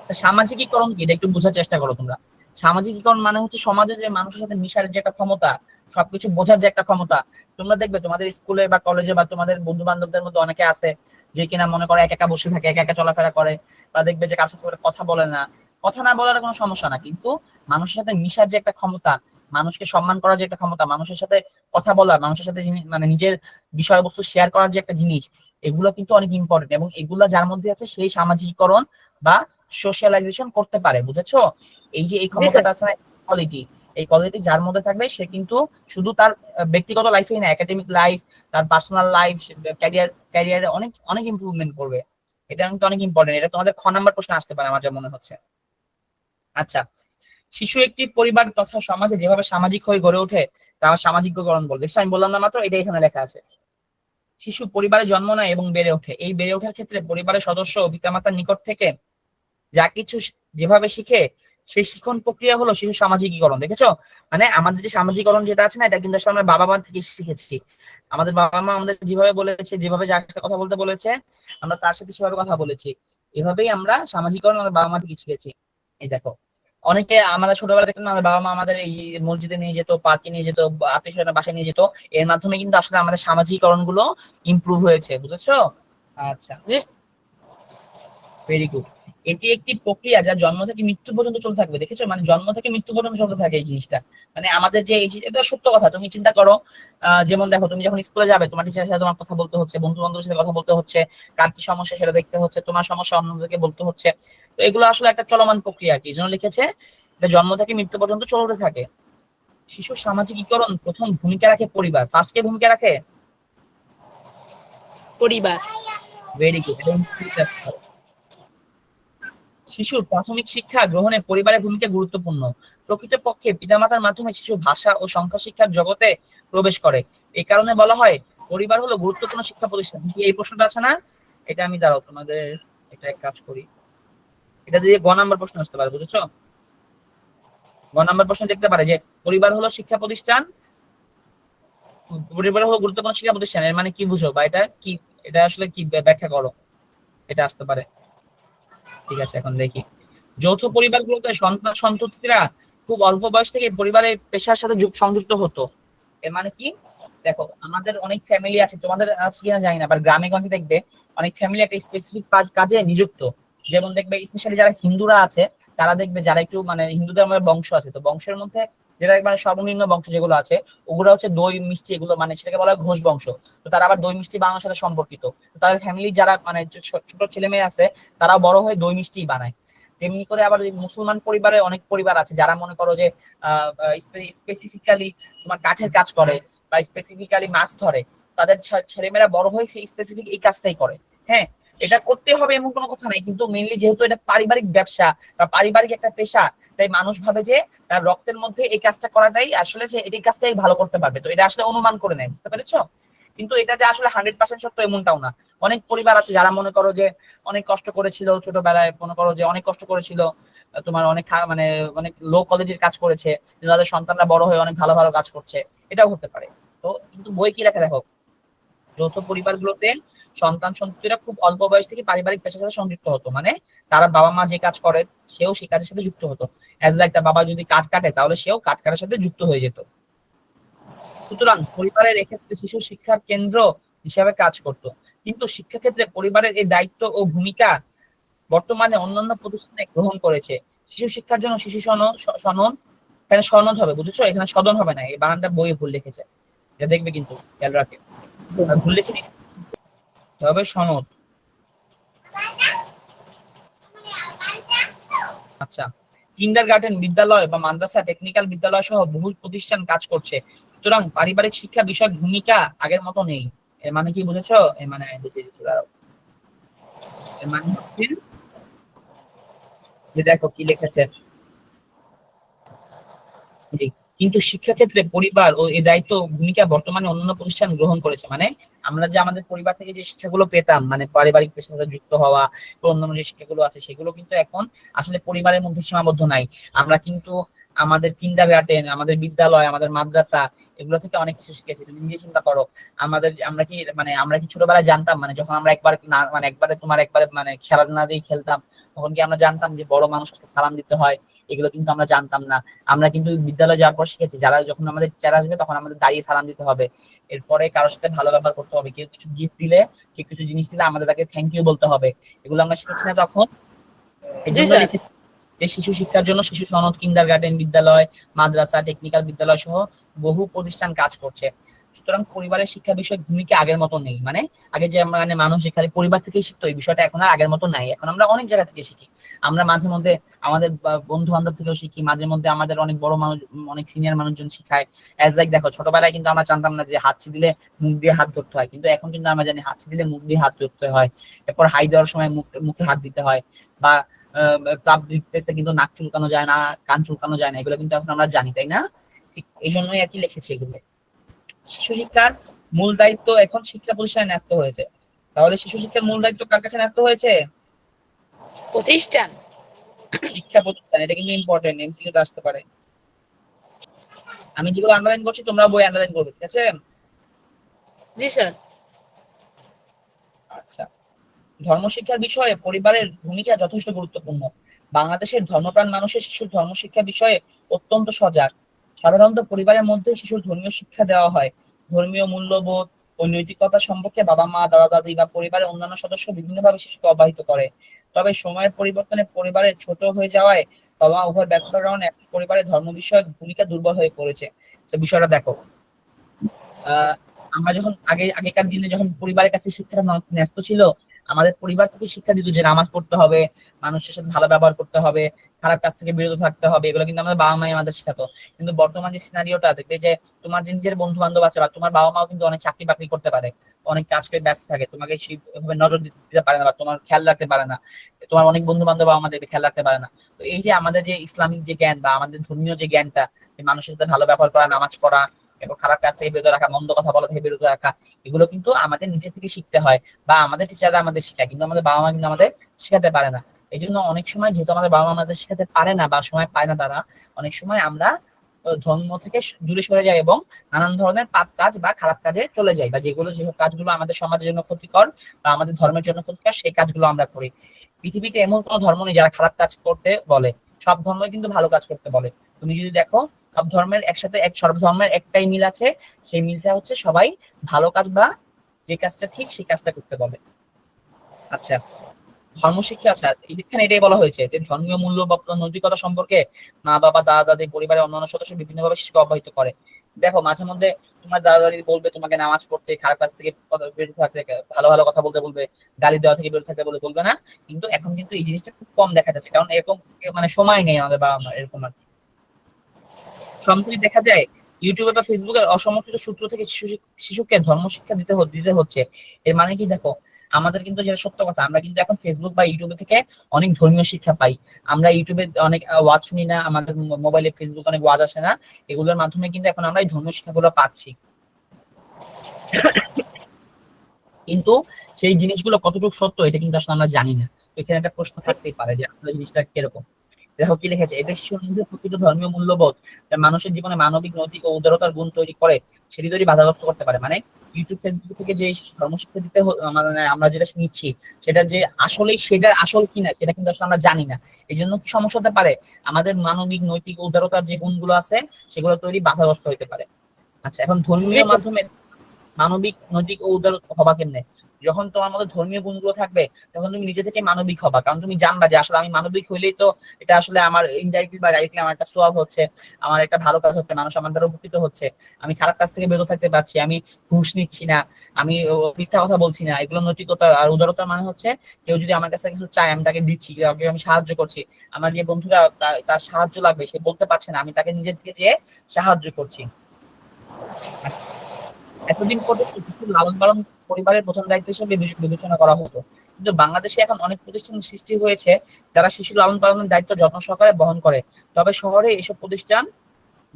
তা সামাজিকীকরণ কি, এটা একটু বোঝার চেষ্টা করো তোমরা। সামাজিকীকরণ মানে হচ্ছে সমাজে যে মানুষের সাথে মিশার যে একটা ক্ষমতা, সবকিছু বোঝার যে একটা ক্ষমতা। তোমরা দেখবে তোমাদের স্কুলে বা কলেজে বা তোমাদের বন্ধু বান্ধবদের মধ্যে অনেকে আছে যে কিনা মনে করে একা একা বসে থাকে, একা একা চলাফেরা করে, বা দেখবে যে কারোর সাথে করে কথা বলে না। কথা না বলার কোনো সমস্যা না, কিন্তু মানুষের সাথে মিশার যে একটা ক্ষমতা, মানুষকে সম্মান করার যে একটা ক্ষমতা, মানুষের সাথে কথা বলা, মানুষের সাথে মানে নিজের বিষয়বস্তু শেয়ার করার যে একটা জিনিস, এগুলো কিন্তু অনেক ইম্পর্টেন্ট, এবং এগুলা যার মধ্যে আছে সেই সামাজিকীকরণ বা সোশ্যালাইজেশন করতে পারে, বুঝেছো? এই যে এই জি স্যার। ক্ষমতাটা আছে না, কোয়ালিটি, এই কোয়ালিটি যার মধ্যে থাকবে সে কিন্তু শুধু তার ব্যক্তিগত লাইফেই না, একাডেমিক লাইফ, তার পার্সোনাল লাইফ, ক্যারিয়ারে অনেক অনেক ইমপ্রুভমেন্ট করবে। এটা কিন্তু অনেক ইম্পর্টেন্ট, এটা তোমাদের খ নাম্বার প্রশ্ন আসতে পারে আমার যা মনে হচ্ছে। আচ্ছা, শিশু একটি পরিবার তথা সমাজে যেভাবে সামাজিক হয়ে গড়ে ওঠে তা সামাজিককরণ বলে। দেখছো, আমি বললাম না মাত্র, এটা এখানে লেখা আছে। শিশু পরিবারে জন্ম নেয় এবং বেড়ে ওঠে, এই বেড়ে ওঠার ক্ষেত্রে পরিবারের সদস্য ও পিতামাতার নিকট থেকে যা কিছু যেভাবে শিখে, সেই শিক্ষণ প্রক্রিয়া হলো শিশু সামাজিকীকরণ। দেখেছো, মানে আমাদের যে সামাজিকরণ যেটা আছে না, এটা কিন্তু আসলে আমরা বাবা মা থেকে শিখেছি। আমাদের বাবা মা আমাদের যেভাবে বলেছে, যেভাবে যার সাথে কথা বলতে বলেছে, আমরা তার সাথে সেভাবে কথা বলেছি। এভাবেই আমরা সামাজিকীকরণ আমাদের বাবা মা থেকে শিখেছি। এই দেখো, অনেকে আমরা ছোটবেলা দেখতাম আমাদের বাবা মা আমাদের এই মসজিদে নিয়ে যেত, পার্কে নিয়ে যেত, আত্মীয় স্বজনের বাসায় নিয়ে যেত। এর মাধ্যমে কিন্তু আসলে আমাদের সামাজিকীকরণ গুলো ইমপ্রুভ হয়েছে, বুঝেছো? আচ্ছা, জি। Very good. এটি একটি প্রক্রিয়া যা জন্ম থেকে মৃত্যু পর্যন্ত চলতে থাকবে। দেখেছো, মানে জন্ম থেকে মৃত্যু পর্যন্ত চলতে থাকে এই জিনিসটা। মানে আমাদের যে এটা সত্য কথা, তুমি চিন্তা করো, যেমন দেখো, তুমি যখন স্কুলে যাবে, তোমার টিচারের সাথে তোমার কথা বলতে হচ্ছে, বন্ধু বান্ধবের সাথে কথা বলতে হচ্ছে, কার কি সমস্যা সেটা দেখতে হচ্ছে, তোমার সমস্যা অন্যদেরকে বলতে হচ্ছে। তো এগুলো আসলে একটা চলমান প্রক্রিয়া আর কি, এই জন্য লিখেছে এটা জন্ম থেকে মৃত্যু পর্যন্ত চলতে থাকে। শিশু সামাজিকীকরণ প্রথম ভূমিকা রাখে পরিবার। ফার্স্ট কে ভূমিকা রাখে? পরিবার। Very good. শিশুর প্রাথমিক শিক্ষা গ্রহণে পরিবারের ভূমিকা গুরুত্বপূর্ণ। প্রকৃতপক্ষে পিতামাতার মাধ্যমে শিশু ভাষা ও সংখ্যা শিক্ষার জগতে প্রবেশ করে। এই কারণে বলা হয় পরিবার হলো গুরুত্বপূর্ণ শিক্ষা প্রতিষ্ঠান। এই প্রশ্নটা আছে না, এটা আমি দাঁড়াও তোমাদের এটা এক কাজ করি, এটা দিয়ে গ নাম্বার প্রশ্ন আসতে পারে, বুঝেছো? গ নাম্বার প্রশ্ন দেখতে পারে যে পরিবার হলো শিক্ষা প্রতিষ্ঠান, পরিবার হলো গুরুত্বপূর্ণ শিক্ষা প্রতিষ্ঠান, এর মানে কি বুঝো, বা এটা কি, এটা আসলে কি ব্যাখ্যা করো, এটা আসতে পারে। ঠিক আছে, এখন দেখি। যৌথ পরিবারগুলোতে সন্তান সন্ততিরা খুব অল্প বয়স থেকে পরিবারের পেশার সাথে সংযুক্ত হতো। এর মানে কি, দেখো আমাদের অনেক ফ্যামিলি আছে, তোমাদের আছে কিনা জানি না, বাট গ্রামে গঞ্জে দেখবে অনেক ফ্যামিলি একটা স্পেসিফিক কাজে নিযুক্ত। যেমন দেখবে স্পেশালি যারা হিন্দুরা আছে, তারা দেখবে যারা একটু মানে হিন্দুদের আমাদের বংশ আছে, তো বংশের মধ্যে যেটা মানে সর্বনিম্ন বংশ যেগুলো আছে, ওগুলো হচ্ছে দই মিষ্টি, এগুলো মানে সেটাকে বলা হয় ঘোষ বংশ। তো তারা আবার দই মিষ্টি বানানোর সাথে সম্পর্কিত। তো তাদের ফ্যামিলি যারা মানে ছোট ছেলে মেয়ে আছে, তারা বড় হয়ে দই মিষ্টি বানায়। তেমনি করে আবার মুসলমান পরিবারে অনেক পরিবার আছে যারা মনে করো যে স্পেসিফিক্যালি তোমার কাঠের কাজ করে বা স্পেসিফিক্যালি মাছ ধরে। তাদের ছেলেমেয়েরা বড় হয়ে সেই স্পেসিফিক এই কাজটাই করে। হ্যাঁ, এটা করতে হবে এমন কোনো কথা নাই, কিন্তু মেইনলি যেহেতু এটা পারিবারিক ব্যবসা বা পারিবারিক একটা পেশা, তাই মানুষ ভাবে যে তার রক্তের মধ্যে এই কাজটা করাটাই আসলে সে এই কাজটাই ভালো করতে পারবে। তো এটা আসলে অনুমান করে নেয়, বুঝতে পেরেছো? কিন্তু এটা যে আসলে 100% সত্য এমনটাও না। অনেক পরিবার আছে যারা মনে করো যে অনেক কষ্ট করেছিল ছোটবেলায়, মনে করো যে অনেক কষ্ট করেছিল, তোমার অনেক মানে অনেক লো কোয়ালিটির কাজ করেছে, তাদের সন্তানরা বড় হয়ে অনেক ভালো ভালো কাজ করছে, এটাও হতে পারে। তো কিন্তু বই কি লেখা দেখো, যৌথ পরিবারগুলোতে সন্তান সন্ততিরা খুব অল্প বয়স থেকে পারিবারিক পেশার সাথে সংযুক্ত হতো। মানে তারা বাবা মা যে কাজ করে সেও সেই কাজের সাথে যুক্ত হতো। অ্যাজ লাইক তার বাবা যদি কাঠ কাটে, তাহলে সেও কাঠ কাটার সাথে যুক্ত হয়ে যেত। সুতরাং পরিবারের এক্ষেত্রে শিশু শিক্ষার কেন্দ্র হিসাবে কাজ করত। কিন্তু শিক্ষাক্ষেত্রে পরিবারের এই দায়িত্ব ও ভূমিকা বর্তমানে অন্যান্য প্রতিষ্ঠানে গ্রহণ করেছে। শিশু শিক্ষার জন্য শিশু সনদ, এখানে সনদ হবে, বুঝেছো? এখানে সদন হবে না, এই বানানটা বইয়ে ভুল লিখেছে, এটা দেখবে কিন্তু খেয়াল রাখে, আর ভুল লিখে দিতে হবে সনদ। আচ্ছা, কিন্ডারগার্টেন বিদ্যালয় বা মাদ্রাসা, টেকনিক্যাল বিদ্যালয় সহ বহু প্রতিষ্ঠান কাজ করছে। সুতরাং পারিবারিক শিক্ষা বিষয়ক ভূমিকা আগের মতো নেই। এর মানে কি বুঝেছো? এর মানে বুঝিয়ে দিচ্ছি, দাঁড়াও। এর মানে হচ্ছে যে দেখো কি লিখেছে, জি। কিন্তু শিক্ষাক্ষেত্রে পরিবার ও এই দায়িত্ব ভূমিকা বর্তমানে অন্যান্য প্রতিষ্ঠান গ্রহণ করেছে। মানে আমরা যে আমাদের পরিবার থেকে যে শিক্ষাগুলো পেতাম, মানে পারিবারিক পেশার সাথে যুক্ত হওয়া, অন্যান্য যে শিক্ষাগুলো আছে, সেগুলো কিন্তু এখন আসলে পরিবারের মধ্যে সীমাবদ্ধ নাই। আমরা কিন্তু আমাদের কিন্ডারগার্টেন, আমাদের বিদ্যালয়, আমাদের মাদ্রাসা, এগুলো থেকে অনেক কিছু শিখেছি। তুমি নিজে চিন্তা করো, আমরা কি ছোটবেলায় জানতাম, মানে যখন আমরা একবার না মানে একবারে মানে খেলাধুলা দিয়ে খেলতাম, তখন কি আমরা জানতাম যে বড় মানুষকে সালাম দিতে হয়? এগুলো কিন্তু আমরা জানতাম না। আমরা কিন্তু বিদ্যালয়ে যাওয়ার পর শিখেছি, যারা যখন আমাদের টিচার আসবে তখন আমাদের দাঁড়িয়ে সালাম দিতে হবে। এরপরে কারোর সাথে ভালো ব্যবহার করতে হবে, কেউ কিছু গিফট দিলে, কেউ কিছু জিনিস দিলে আমাদের তাকে থ্যাংক ইউ বলতে হবে। এগুলো আমরা শিখেছি না তখন? এই জি জন্য স্যার। লিখেছি, যে শিশু শিক্ষার জন্য শিশু সনদ, কিন্ডারগার্টেন বিদ্যালয়, মাদ্রাসা, টেকনিক্যাল বিদ্যালয় সহ বহু প্রতিষ্ঠান কাজ করছে। সুতরাং পরিবারের শিক্ষা বিষয়ক ভূমিকা আগের মতো নেই। মানে আগে যে মানে মানুষ খালি পরিবার থেকে শিখতো, এই বিষয়টা এখন আর আগের মতো নাই। এখন আমরা অনেক জায়গা থেকে শিখি। আমরা মাঝে মধ্যে আমাদের বন্ধু বান্ধব থেকেও শিখি, মাঝে মধ্যে আমাদের অনেক বড় মানুষ, অনেক সিনিয়র মানুষজন শিখায়। অ্যাজ লাইক দেখো, ছোটবেলায় কিন্তু আমরা জানতাম না যে হাঁচি দিলে মুখ দিয়ে হাত ধরতে হয়, কিন্তু এখন কিন্তু আমরা জানি হাঁচি দিলে মুখ দিয়ে হাত ধরতে হয়। এরপর হাই দেওয়ার সময় মুখে হাত দিতে হয়, বা তাপ দিতেছে কিন্তু নাক চুলকানো যায় না, কান চুলকানো যায় না, এগুলো কিন্তু এখন আমরা জানি, তাই না? ঠিক এই জন্যই আর কি লিখেছি এগুলো। শিশু শিক্ষার মূল দায়িত্ব এখন শিক্ষা প্রতিষ্ঠানে ন্যস্ত হয়েছে। তাহলে শিশু শিক্ষার মূল দায়িত্ব কার কাছে ন্যস্ত হয়েছে? প্রতিষ্ঠান। শিক্ষা প্রতিষ্ঠান। এটা কিন্তু ইম্পর্টেন্ট, এমসিকিউ তে আসতে পারে। আমি যেগুলো আন্ডারলাইন করছি তোমরা বই আন্ডারলাইন করবে, ঠিক আছে? জি স্যার। আচ্ছা, ধর্মশিক্ষার বিষয়ে পরিবারের ভূমিকা যথেষ্ট গুরুত্বপূর্ণ। বাংলাদেশের ধর্মপ্রাণ মানুষের শিশুর ধর্মশিক্ষা বিষয়ে অত্যন্ত সজাগ। সাধারণত পরিবারের মধ্যে শিশুর ধর্মীয় শিক্ষা দেওয়া হয়। ধর্মীয় মূল্যবোধ ও নৈতিকতা সম্পর্কে বাবা মা, দাদা দাদি বা পরিবারের অন্যান্য সদস্য বিভিন্নভাবে শিশুকে অবহিত করে। তবে সময়ের পরিবর্তনে পরিবারের ছোট হয়ে যাওয়ায় বাবা মা উভয় ব্যস্ততার কারণে একটি পরিবারের ধর্ম বিষয়ক ভূমিকা দুর্বল হয়ে পড়েছে। তো বিষয়টা দেখো, আমরা যখন আগেকার দিনে যখন পরিবারের কাছে শিক্ষাটা ন্যস্ত ছিল, আমাদের পরিবার থেকে শিক্ষা দিত যে নামাজ পড়তে হবে, মানুষের সাথে ভালো ব্যবহার করতে হবে, খারাপ কাজ থেকে বিরত থাকতে হবে, এগুলো কিন্তু আমাদের বাবা মাই আমাদের শেখাতো। কিন্তু বর্তমান যে সিনারিওটা দেখবে যে তোমার যে নিজের বন্ধু বান্ধব আছে বা তোমার বাবা মাও কিন্তু অনেক চাকরি বাকরি করতে পারে, অনেক কাজ করে ব্যস্ত থাকে, তোমাকে সেইভাবে নজর দিতে পারে না বা তোমার খেয়াল রাখতে পারে না। তোমার অনেক বন্ধু বান্ধব আমাদের খেয়াল রাখতে পারে না। তো এই যে আমাদের যে ইসলামিক যে জ্ঞান বা আমাদের ধর্মীয় যে জ্ঞানটা, মানুষের সাথে ভালো ব্যবহার করা, নামাজ পড়া এবং খারাপ কাজ থেকে বিরত রাখা, মন্দ কথা বলা থেকে বিরত রাখা, এগুলো কিন্তু আমাদের নিজে থেকে শিখতে হয়, বা আমাদের টিচাররা আমাদের শেখায়, কিন্তু আমাদের বাবা মা কিন্তু আমাদের শেখাতে পারে না। এই জন্য অনেক সময় যেহেতু আমাদের বাবা মা আমাদের শেখাতে পারে না বা সময় পায় না তারা, অনেক সময় আমরা ধর্ম থেকে দূরে সরে যাই এবং নানান ধরনের পাপ কাজ বা খারাপ কাজে চলে যাই, বা যেসব কাজগুলো আমাদের সমাজের জন্য ক্ষতিকর বা আমাদের ধর্মের জন্য ক্ষতিকর, সেই কাজগুলো আমরা করি। পৃথিবীতে এমন কোনো ধর্ম নেই যারা খারাপ কাজ করতে বলে, সব ধর্মই কিন্তু ভালো কাজ করতে বলে। তুমি যদি দেখো, সব ধর্মের একসাথে সব ধর্মের একটাই মিল আছে, সেই মিলটা হচ্ছে সবাই ভালো কাজ বা যে কাজটা ঠিক সেই কাজটা করতে বলে। আচ্ছা, ধর্মশিক্ষা, আচ্ছা এখানে এটাই বলা হয়েছে যে ধর্মীয় মূল্যবোধ ও নৈতিকতা সম্পর্কে মা বাবা, দাদা দাদি, পরিবারের অন্যান্য সদস্য বিভিন্নভাবে শিশুকে অবহিত করে। দেখো, মাঝে মধ্যে তোমার দাদা দাদি বলবে তোমাকে নামাজ পড়তে, খারাপ কাজ থেকে বিরত থাকতে, ভালো ভালো কথা বলতে বলবে, গালি দেওয়া থেকে বিরত থাকতে বলবে না। কিন্তু এখন কিন্তু এই জিনিসটা খুব কম দেখা যাচ্ছে, কারণ এরকম মানে সময় নেই আমাদের বাবা মা এরকম আর কি। সম্প্রতি দেখা যায় ইউটিউবে বা ফেসবুকের অসমর্থিত সূত্র থেকে শিশুকে ধর্মশিক্ষা দিতে হচ্ছে। এর মানে কি দেখো, আমাদের কিন্তু যেটা সত্য কথা, আমরা কিন্তু এখন ফেসবুক বা ইউটিউবে থেকে অনেক ধর্মীয় শিক্ষা পাই। আমরা ইউটিউবে অনেক ওয়াজ শুনি না, আমাদের মোবাইলে ফেসবুক অনেক ওয়াজ আসে না, এগুলোর মাধ্যমে কিন্তু এখন আমরা এই ধর্মীয় শিক্ষাগুলো পাচ্ছি। কিন্তু সেই জিনিসগুলো কতটুকু সত্য এটা কিন্তু আসলে আমরা জানি না। তো এখানে একটা প্রশ্ন থাকতেই পারে যে আসলে জিনিসটা কিরকম। দেখো কি লিখেছে, এদের শিশুর মধ্যে প্রকৃত ধর্মীয় মূল্যবোধ যা মানুষের জীবনে মানবিক, নৈতিক ও উদারতার গুণ তৈরি করে, সেটি তৈরি বাধাগ্রস্ত করতে পারে। মানে ইউটিউব ফেসবুক থেকে যে ধর্মশিক্ষা মানে আমরা যেটা নিচ্ছি, সেটা যে আসলেই সেটা আসল কিনা সেটা কিন্তু আসলে আমরা জানি না। এই জন্য কি সমস্যা হতে পারে, আমাদের মানবিক, নৈতিক ও উদারতার যে গুণগুলো আছে সেগুলো তৈরি বাধাগ্রস্ত হতে পারে। আচ্ছা, এখন জি ধর্মীয় মাধ্যমে মানবিক, নৈতিক ও উদার হবা কেমনে? যখন তোমার মধ্যে ধর্মীয় গুণগুলো থাকবে, তখন তুমি নিজে থেকে মানবিক হবা, কারণ তুমি জানবা যে আসলে আমি মানবিক হইলেই তো এটা আসলে আমার ইনডাইরেক্টলি বা ডাইরেক্টলি আমার একটা সোয়াব হচ্ছে, আমার একটা ভালো কাজ হচ্ছে, মানুষ আমার দ্বারা উপকৃত হচ্ছে, আমি খারাপ কাজ থেকে বিরত থাকতে পারছি, আমি ঘুষ নিচ্ছি না, আমি মিথ্যা কথা বলছি না। এগুলো নৈতিকতা। আর উদারতার মানে হচ্ছে কেউ যদি আমার কাছে কিছু চায় আমি তাকে দিচ্ছি, কাউকে আমি সাহায্য করছি। আমার যে বন্ধুরা তার সাহায্য লাগবে, সে বলতে পারছে না, আমি তাকে নিজের থেকে যেয়ে সাহায্য করছি। এতদিন পর্যন্ত শিশুর লালন পালন পরিবারের প্রধান দায়িত্ব হিসেবে বিবেচনা করা হতো, কিন্তু বাংলাদেশে এখন অনেক প্রতিষ্ঠান সৃষ্টি হয়েছে যারা শিশু লালন পালনের দায়িত্ব যত্ন সহকারে বহন করে। তবে শহরে এসব প্রতিষ্ঠান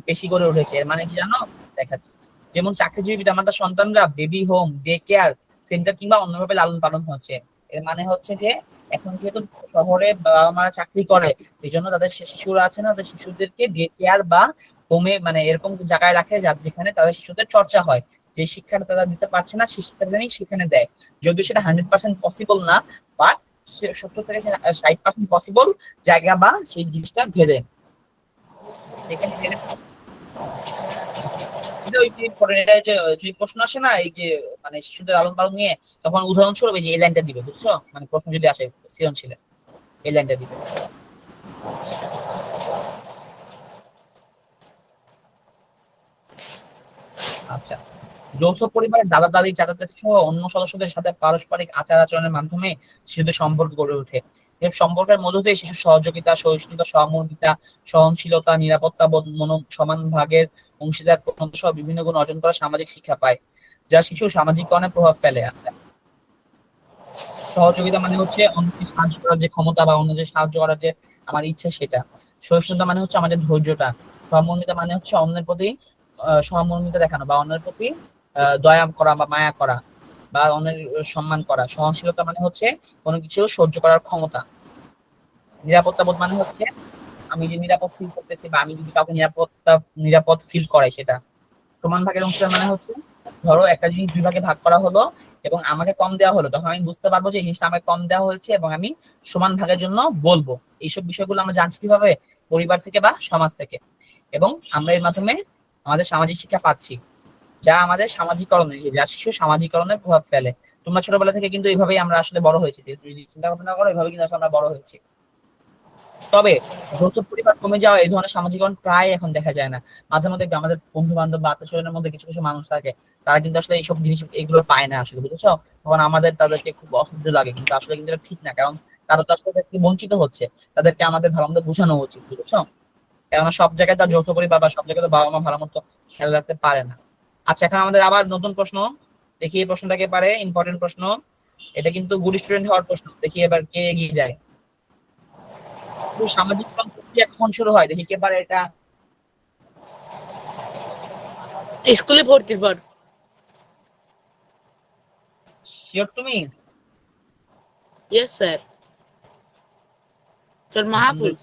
বেশি গড়ে উঠেছে। এর মানে কি জানো, দেখাচ্ছি। যেমন চাকরিজীবী পিতামাতার সন্তানরা baby home, day care centre কিংবা অন্যভাবে লালন পালন হচ্ছে। এর মানে হচ্ছে যে এখন যেহেতু শহরে বাবা মারা চাকরি করে, এই জন্য তাদের শিশুরা আছে না, তাদের শিশুদেরকে ডে কেয়ার বা হোমে মানে এরকম জায়গায় রাখে যেখানে তাদের শিশুদের চর্চা হয়। যে শিক্ষাটা তারা দিতে পারছে না সেই শিক্ষাটা সেখানে দেয়। যদিও সেটা 100% পসিবল না, বাট 70 থেকে 60% পসিবল জায়গা বা সেই জিনিসটা ভেদে সেখানে ওই যে এটা যে প্রশ্ন আসে না, এই যে মানে শিশুদের লালন পালন নিয়ে, তখন উদাহরণস্বরূপ এই যে এই লাইনটা দিবে, বুঝছো? মানে প্রশ্ন যদি আসে সৃজনশীলে এই লাইনটা দিবে। আচ্ছা, যৌথ পরিবারের দাদা দাদি চাচা চাচী সহ অন্য সদস্যদের সাথে পারস্পরিক আচার আচরণের মাধ্যমে শিশুদের সম্পর্ক গড়ে ওঠে। এর সম্পর্কের মধ্য দিয়ে শিশুর সহযোগিতা, সহিষ্ণুতা, সহমর্মিতা, সহনশীলতা, নিরাপত্তা বোধ, সমান ভাগের অংশীদার প্রবণতা সহ বিভিন্ন গুণ অর্জন করা সামাজিক শিক্ষা পায়, যা শিশুর সামাজিককরণে প্রভাব ফেলে। আচ্ছা, সহযোগিতা মানে হচ্ছে অন্যকে সাহায্য করার যে ক্ষমতা বা অন্যদের সাহায্য করার যে আমার ইচ্ছা সেটা। সহিষ্ণুতা মানে হচ্ছে আমাদের ধৈর্যটা। সহমর্মিতা মানে হচ্ছে অন্যের প্রতি সহমর্মিতা দেখানো বা অন্যের প্রতি দয়া করা বা মায়া করা বা অন্যের সম্মান করা। সহনশীলতা মানে হচ্ছে কোনো কিছু সহ্য করার ক্ষমতা। নিরাপত্তা বোধ মানে হচ্ছে আমি যে নিরাপদ ফিল করতেছি বা আমি যদি কাউকে নিরাপদ ফিল করাই সেটা। সমান ভাগের অংশীদার মানে হচ্ছে ধরো একটা জিনিস দুই ভাগে ভাগ করা হলো এবং আমাকে কম দেওয়া হলো, তখন আমি বুঝতে পারবো যে এই জিনিসটা আমাকে কম দেওয়া হয়েছে এবং আমি সমান ভাগের জন্য বলবো। এইসব বিষয়গুলো আমরা জানছি কিভাবে? পরিবার থেকে বা সমাজ থেকে। এবং আমরা এর মাধ্যমে আমাদের সামাজিক শিক্ষা পাচ্ছি, যা আমাদের সামাজিকরণে যা শিশু সামাজিকরণের প্রভাব ফেলে। তোমরা ছোটবেলা থেকে কিন্তু এইভাবেই আমরা আসলে বড় হয়েছি, যদি চিন্তা ভাবনা করো এইভাবে কিন্তু আসলে আমরা বড় হয়েছি। তবে যৌথ পরিবার কমে যাওয়া এই ধরনের সামাজিকরণ প্রায় এখন দেখা যায় না। মাঝে মধ্যে আমাদের বন্ধু বান্ধব বা আত্মীয় স্বজনের মধ্যে কিছু কিছু মানুষ থাকে, তারা কিন্তু আসলে এইসব জিনিস এগুলো পায় না আসলে, বুঝেছো? তখন আমাদের তাদেরকে খুব অসহ্য লাগে, কিন্তু আসলে কিন্তু এটা ঠিক না, কারণ তারা তো আসলে থেকে বঞ্চিত হচ্ছে। তাদেরকে আমাদের ভালো মন্দ বোঝানো উচিত, বুঝেছো? কেননা সব জায়গায় তার যৌথ পরিবার বা সব জায়গায় তো বাবা মা ভালো মতো খেয়াল রাখতে পারে না। আচ্ছা, এখন আমাদের আবার নতুন প্রশ্ন। দেখি এই প্রশ্নটাকে পারে, ইম্পর্টেন্ট প্রশ্ন। এটা কিন্তু গুড স্টুডেন্ট হওয়ার প্রশ্ন। দেখি এবার কে এগিয়ে যায়। সামাজিক প্রক্রিয়া কখন শুরু হয়? দেখি কে পারে এটা। স্কুলে ভর্তির পর। শিওর তুমি? Yes sir. Sir Mahfuz.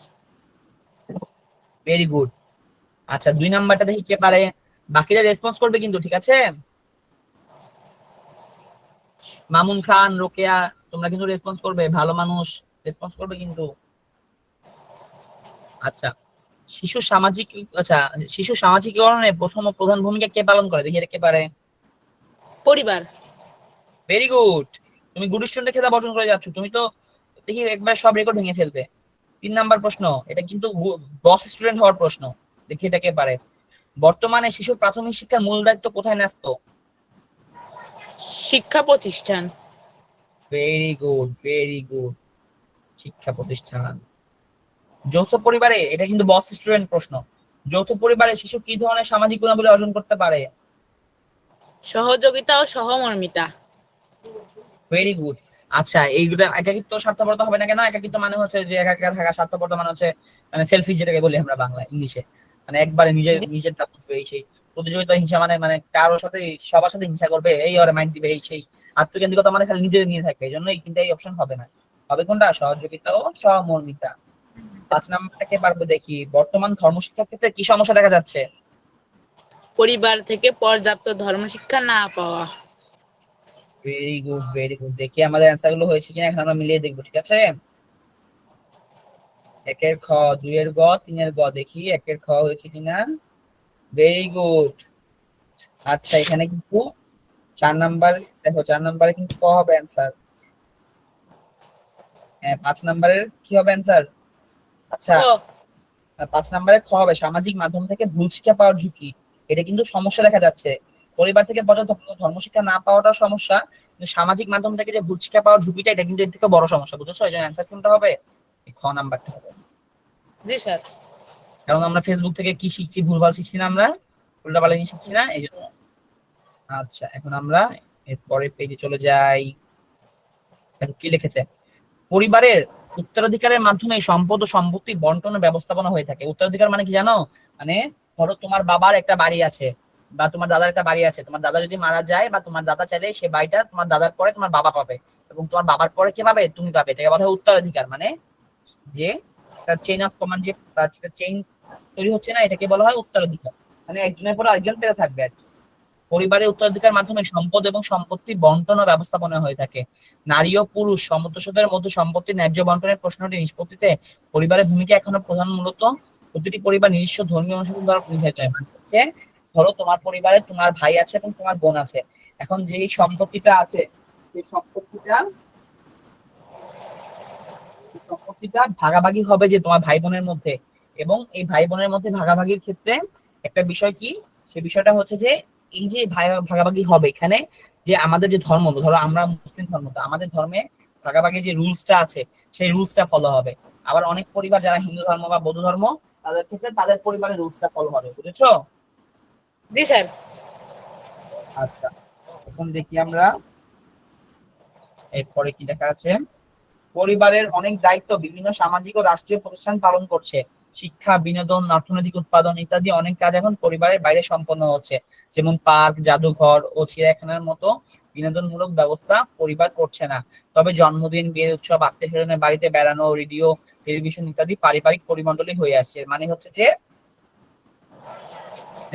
Very good. আচ্ছা, 2 নাম্বারটা দেখি কে পারে। বাকিরা রেসপন্স করবে কিন্তু, ঠিক আছে? মামুন খান, রোকেয়া, তোমরা কিন্তু রেসপন্স করবে, ভালো মানুষ, রেসপন্স করবে কিন্তু। আচ্ছা, শিশু সামাজিক আচ্ছা শিশু সামাজিকীকরণে প্রথম ও প্রধান ভূমিকা কে পালন করে? দেখি এটা কে পারে। পরিবার। Very good. তুমি গুড স্টুডেন্টের খেতাব অর্জন করে যাচ্ছ, তুমি তো দেখি একবার সব রেকর্ড ভেঙে ফেলবে। 3 নাম্বার প্রশ্ন, এটা কিন্তু বস স্টুডেন্ট হওয়ার প্রশ্ন। দেখি এটা কে পারে। বর্তমানে শিশুর প্রাথমিক শিক্ষার মূল দায়িত্ব কোথায় ন্যস্ত? শিক্ষা প্রতিষ্ঠান। Very good, very good. শিক্ষা প্রতিষ্ঠান। যৌথ পরিবারে, এটা কিন্তু বস স্টুডেন্ট প্রশ্ন। যৌথ পরিবারে শিশু কি ধরনের সামাজিক গুণাবলী অর্জন করতে পারে? সহযোগিতা ও সহমর্মিতা। Very good. আচ্ছা, এইগুলো একাকিত্ব স্বার্থপরতা হবে না কেন? একাকিত্ব মানে হচ্ছে যে একা একা থাকা, স্বার্থপরতা মানে হচ্ছে মানে সেলফিশ, যেটাকে বলি আমরা বাংলা ইংলিশে, মানে একবারে নিজের নিজেরটা বুঝবে এই সেই। প্রতিযোগিতা হিংসা মানে মানে কারোর সাথে সবার সাথে হিংসা করবে, এই ওর মাইন্ড দিবে এই সেই। আত্মকেন্দ্রিকতা মানে খালি নিজের নিয়ে থাকবে, এই জন্য এই তিনটা অপশন হবে না। হবে কোনটা? সহযোগিতা ও সহমর্মিতা। 5 নাম্বারটাকে পারবো দেখি। বর্তমান ধর্মশিক্ষার ক্ষেত্রে কি সমস্যা দেখা যাচ্ছে? পরিবার থেকে পর্যাপ্ত ধর্মশিক্ষা না পাওয়া। Very good, very good. দেখি আমাদের অ্যান্সার গুলো হয়েছে কিনা, এখন আমরা মিলিয়ে দেখবো, ঠিক আছে? 1-এর খ, 2-এর গ, 3-এর গ, দেখি 1-এর খ হয়েছে কিনা। Very good. আচ্ছা, এখানে কিন্তু 4 নাম্বার, দেখো 4 নাম্বারে কিন্তু ক হবে অ্যান্সার। হ্যাঁ, 5 নাম্বারের কি হবে অ্যান্সার? আচ্ছা, খ। 5 নাম্বারে খ হবে সামাজিক মাধ্যম থেকে ভুল শিক্ষা পাওয়ার ঝুঁকি। এটা কিন্তু সমস্যা দেখা যাচ্ছে। পরিবার থেকে পর্যাপ্ত ধর্মশিক্ষা না পাওয়াটা সমস্যা, কিন্তু সামাজিক মাধ্যম থেকে যে ভুল শিক্ষা পাওয়ার ঝুঁকিটা, এটা কিন্তু এর থেকে বড় সমস্যা, বুঝেছো? এই জন্য অ্যান্সার কোনটা হবে? এই খ নাম্বারটা হবে। জি স্যার। কারণ আমরা ফেসবুক থেকে কি শিখছি? ভুলভাল শিখছি না, আমরা উল্টাপাল্টা জিনিস শিখছি না, এই জন্য। আচ্ছা, এখন আমরা এর পরের পেজে চলে যাই। দেখো কি লিখেছে। পরিবারের উত্তরাধিকারের মাধ্যমে সম্পদ ও সম্পত্তি বন্টন ও ব্যবস্থাপনা হয়ে থাকে। উত্তরাধিকার মানে কি জানো? মানে ধরো তোমার বাবার একটা বাড়ি আছে বা তোমার দাদার একটা বাড়ি আছে, তোমার দাদা যদি মারা যায় বা তোমার দাদা চাইলে সেই বাড়িটা তোমার দাদার পরে তোমার বাবা পাবে, এবং তোমার বাবার পরে কে পাবে? তুমি পাবে। এটাকে বলা হয় উত্তরাধিকার। মানে যে চেইন অফ কমান্ড, যে চেইন তৈরি হচ্ছে না, এটাকে বলা হয় উত্তরাধিকার। মানে একজনের পরে আরেকজন পেতে থাকবে আর কি। পরিবারের উত্তরাধিকার মাধ্যমে সম্পদ এবং সম্পত্তি বন্টন ও ব্যবস্থাপনা হয়ে থাকে। নারী ও পুরুষ সদস্যদের মধ্যে সম্পত্তির ন্যায্য বন্টনের প্রশ্নটি নিষ্পত্তিতে পরিবারের ভূমিকা এখনো প্রধান। মূলত প্রতিটি পরিবার নিজস্ব ধর্মীয় অনুশাসন দ্বারা নির্ধারিত হয়। মানে হচ্ছে ধরো তোমার পরিবারে তোমার ভাই আছে এবং তোমার বোন আছে, এখন যেই সম্পত্তিটা আছে সেই সম্পত্তিটা সম্পত্তিটা ভাগাভাগি হবে যে তোমার ভাই বোনের মধ্যে, এবং এই ভাই বোনের মধ্যে ভাগাভাগির ক্ষেত্রে একটা বিষয় কি, সে বিষয়টা হচ্ছে যে এই যে ভাগাভাগি হবে এখানে, যে আমাদের যে ধর্ম, ধরো আমরা মুসলিম ধর্ম, তো আমাদের ধর্মে ভাগাভাগির যে রুলসটা আছে সেই রুলসটা ফলো হবে। আবার অনেক পরিবার যারা হিন্দু ধর্ম বা বৌদ্ধ ধর্ম, তাদের ক্ষেত্রে তাদের পরিবারের রুলসটা ফলো হবে, বুঝেছো? জি স্যার। আচ্ছা, এখন দেখি আমরা এরপরে কি লেখা আছে। পরিবারের অনেক দায়িত্ব বিভিন্ন সামাজিক ও রাষ্ট্রীয় প্রতিষ্ঠান পালন করছে। শিক্ষা, বিনোদন, অর্থনৈতিক উৎপাদন ইত্যাদি অনেক কাজ এখন পরিবারের বাইরে সম্পন্ন হচ্ছে। যেমন পার্ক, জাদুঘর ও চিড়িয়াখানার মতো বিনোদনমূলক ব্যবস্থা পরিবার করছে না। তবে জন্মদিন, বিয়ের উৎসব, আত্মীয় স্বজনের বাড়িতে বেড়ানো, রেডিও, টেলিভিশন ইত্যাদি পারিবারিক পরিমণ্ডলই হয়ে আসছে। মানে হচ্ছে যে